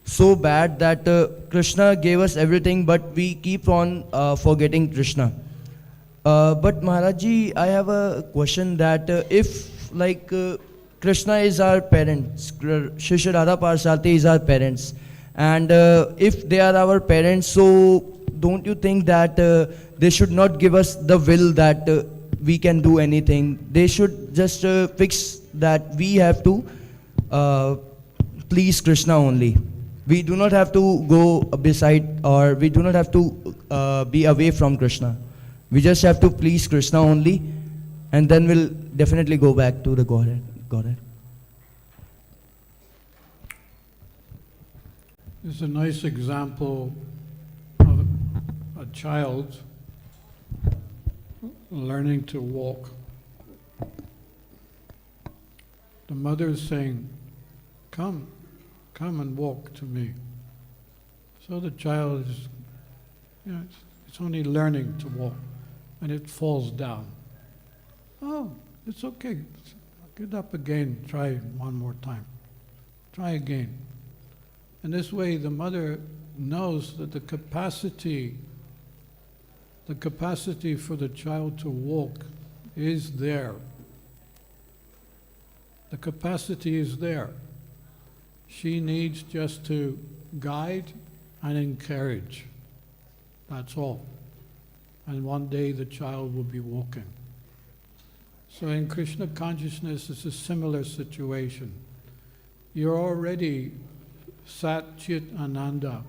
so bad that Krishna gave us everything, but we keep on forgetting Krishna. But Maharaj ji, I have a question that if like Krishna is our parents, Shri Radha Parsati is our parents, and if they are our parents, so don't you think that they should not give us the will that we can do anything? They should just fix that we have to please Krishna only. We do not have to go beside, or we do not have to be away from Krishna. We just have to please Krishna only, and then we'll definitely go back to the Godhead. There's a nice example of a child learning to walk. The mother is saying, come and walk to me. So the child is, it's only learning to walk, and it falls down. Oh, it's okay. Get up again, try one more time. Try again. And this way the mother knows that the capacity for the child to walk is there. The capacity is there. She needs just to guide and encourage. That's all. And one day the child will be walking. So in Krishna consciousness, it's a similar situation. You're already Sat Chit Ananda.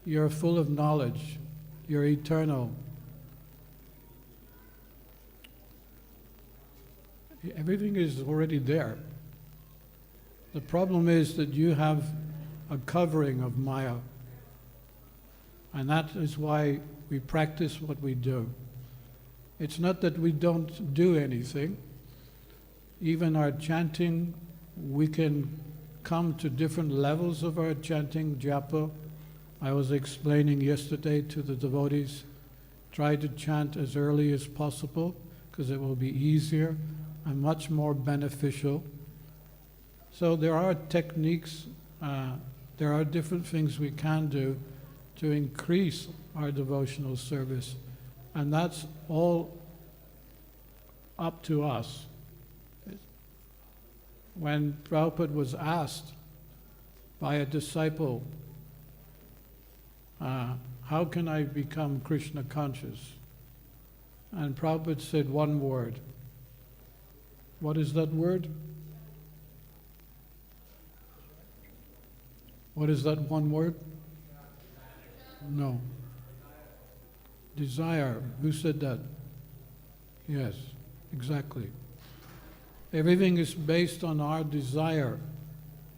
You're full of knowledge. You're eternal. Everything is already there. The problem is that you have a covering of Maya. And that is why we practice what we do. It's not that we don't do anything. Even our chanting, we can come to different levels of our chanting, japa. I was explaining yesterday to the devotees, try to chant as early as possible because it will be easier and much more beneficial. So there are techniques, there are different things we can do to increase our devotional service, and that's all up to us. When Prabhupada was asked by a disciple, how can I become Krishna conscious? And Prabhupada said one word. What is that word? What is that one word? No. Desire. Who said that? Yes, exactly. Everything is based on our desire.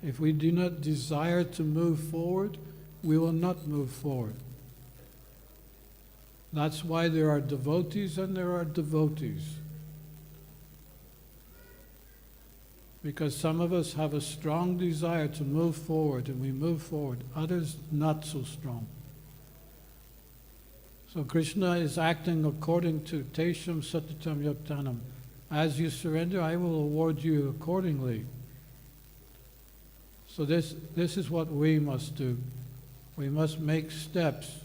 If we do not desire to move forward, we will not move forward. That's why there are devotees and there are devotees. Because some of us have a strong desire to move forward and we move forward, others not so strong. So Krishna is acting according to Tesham Satatam Yuktanam. As you surrender, I will award you accordingly. So this is what we must do. We must make steps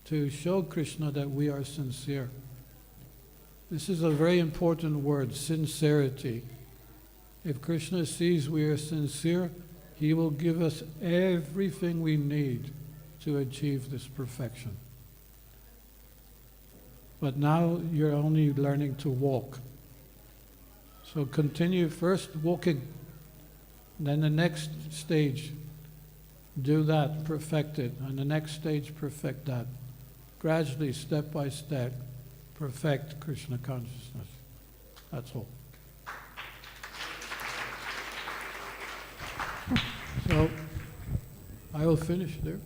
to show Krishna that we are sincere. This is a very important word, sincerity. If Krishna sees we are sincere, He will give us everything we need to achieve this perfection. But now you're only learning to walk. So continue first walking, then the next stage, do that, perfect it, and the next stage, perfect that. Gradually, step by step, perfect Krishna consciousness. That's all. So, I will finish there.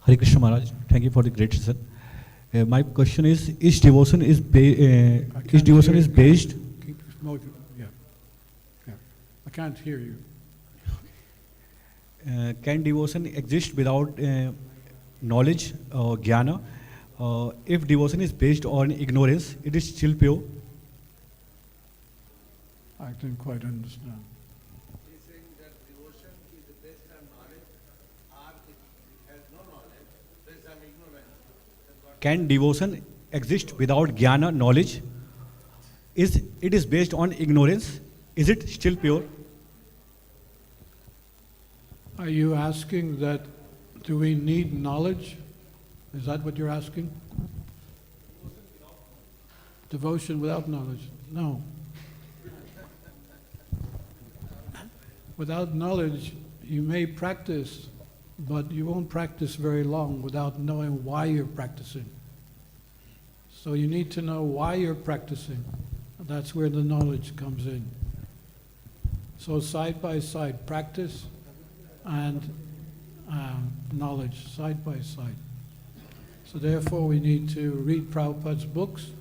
Hare Krishna Maharaj, thank you for the great session. My question is devotion is based? Keep yeah. I can't hear you. Can devotion exist without knowledge or jnana? If devotion is based on ignorance, it is still pure? I didn't quite understand. He's saying that devotion is based on knowledge, or it has no knowledge, based on ignorance. Can devotion exist without jnana, knowledge? It is based on ignorance. Is it still pure? Are you asking that, do we need knowledge? Is that what you're asking? Devotion without knowledge? No. without knowledge, you may practice, but you won't practice very long without knowing why you're practicing. So you need to know why you're practicing. That's where the knowledge comes in. So side by side, practice and knowledge, side by side. So therefore we need to read Prabhupada's books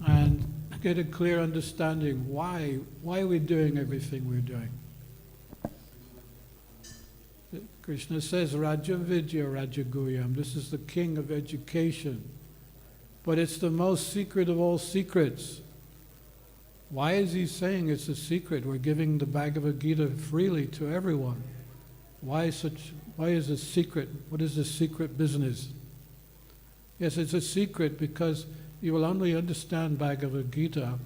and get a clear understanding why we're doing everything we're doing. Krishna says, Raja Vidya, Raja Guhyam. This is the king of education. But it's the most secret of all secrets. Why is he saying it's a secret? We're giving the Bhagavad Gita freely to everyone. Why is it secret? What is the secret business? Yes, it's a secret because you will only understand Bhagavad Gita.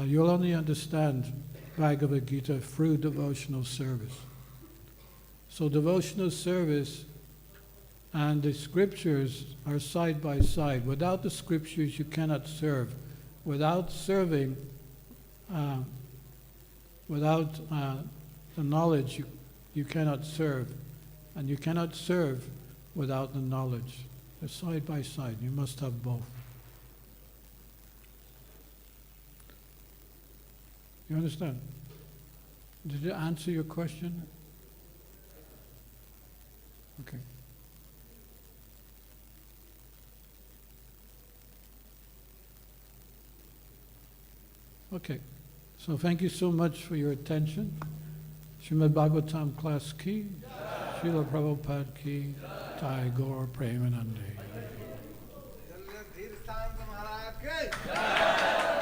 You'll only understand Bhagavad Gita through devotional service. So devotional service and the scriptures are side by side. Without the scriptures, you cannot serve. Without serving, without the knowledge, you cannot serve. And you cannot serve without the knowledge. They're side by side. You must have both. You understand? Did it answer your question? Okay. Okay. So thank you so much for your attention. Śrīmad-Bhāgavatam class ki, Srila Prabhupada ki, Jai Gaur Premanande. Dhirasanta Maharaj ki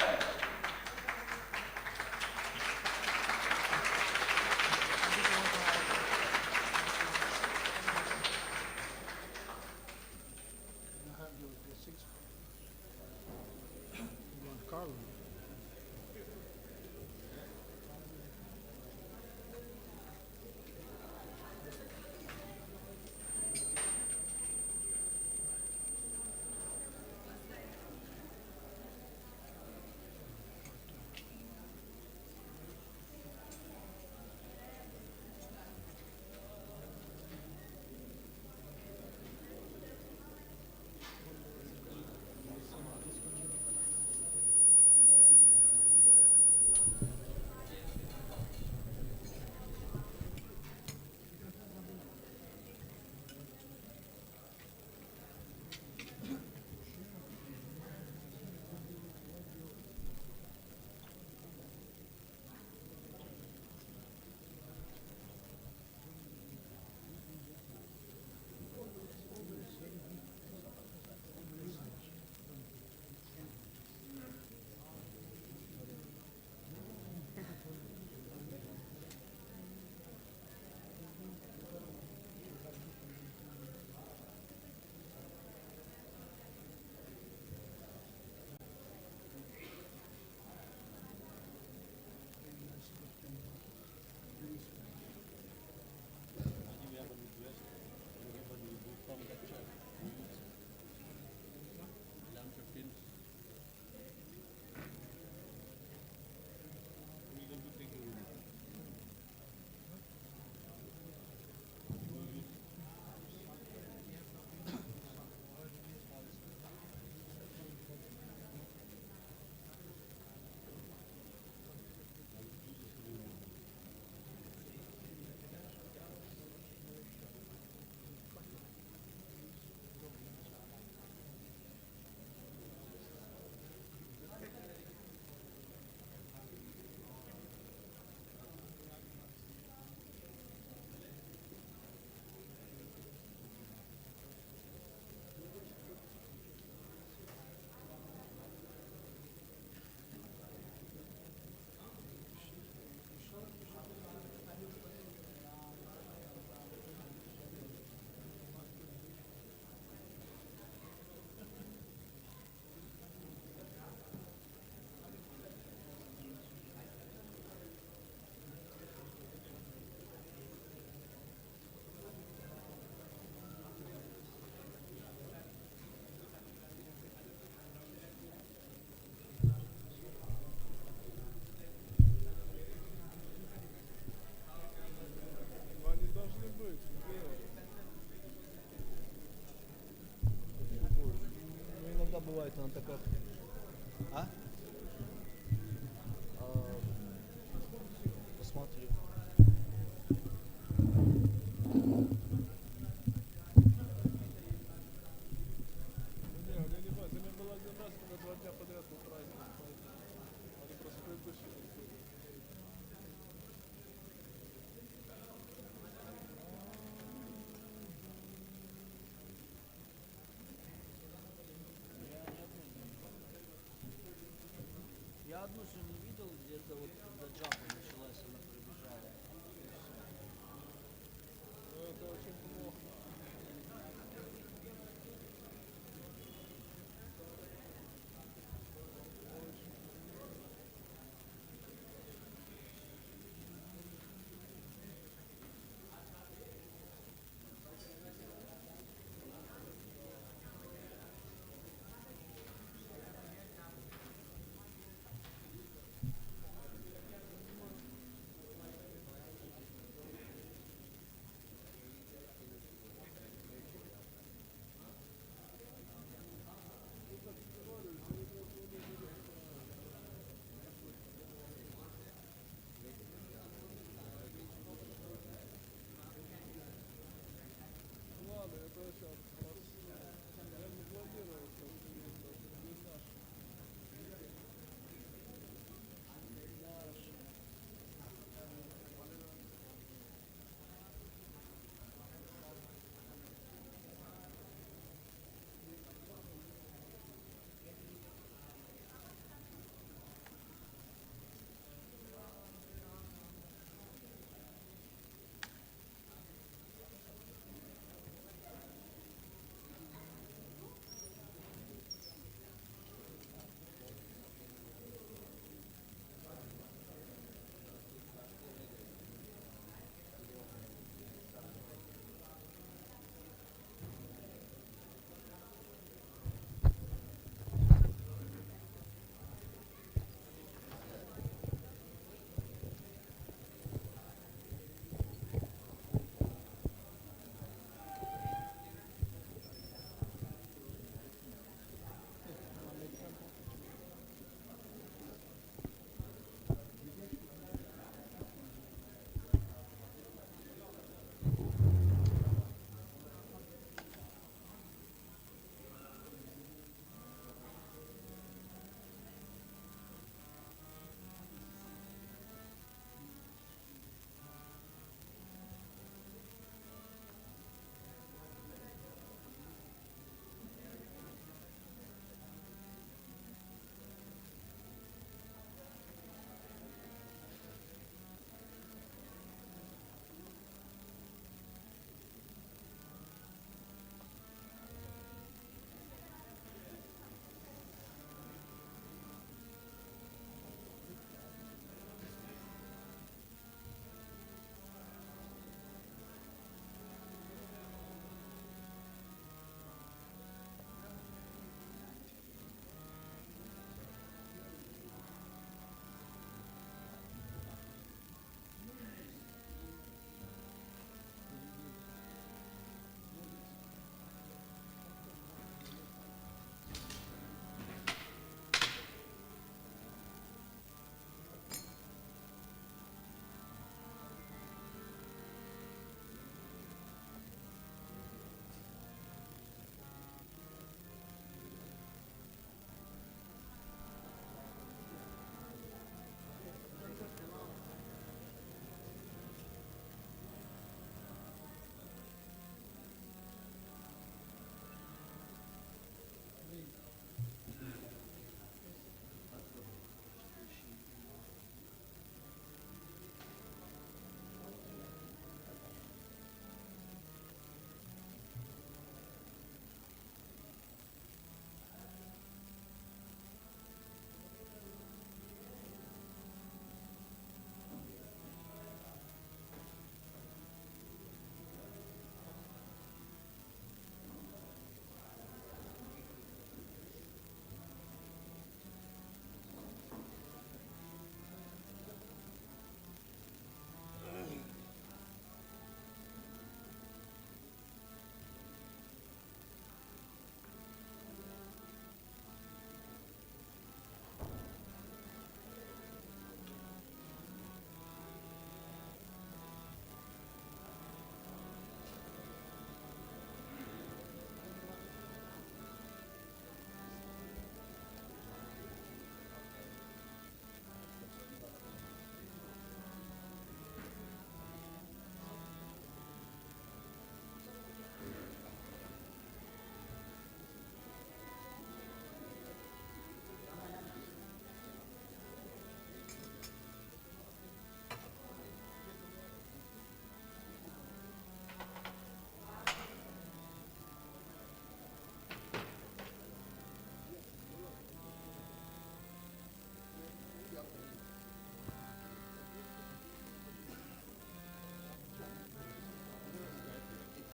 бывает, она такая... А? Посмотри. Я одну сегодня видел, где-то вот когда джапа началась, она прибежала. Это очень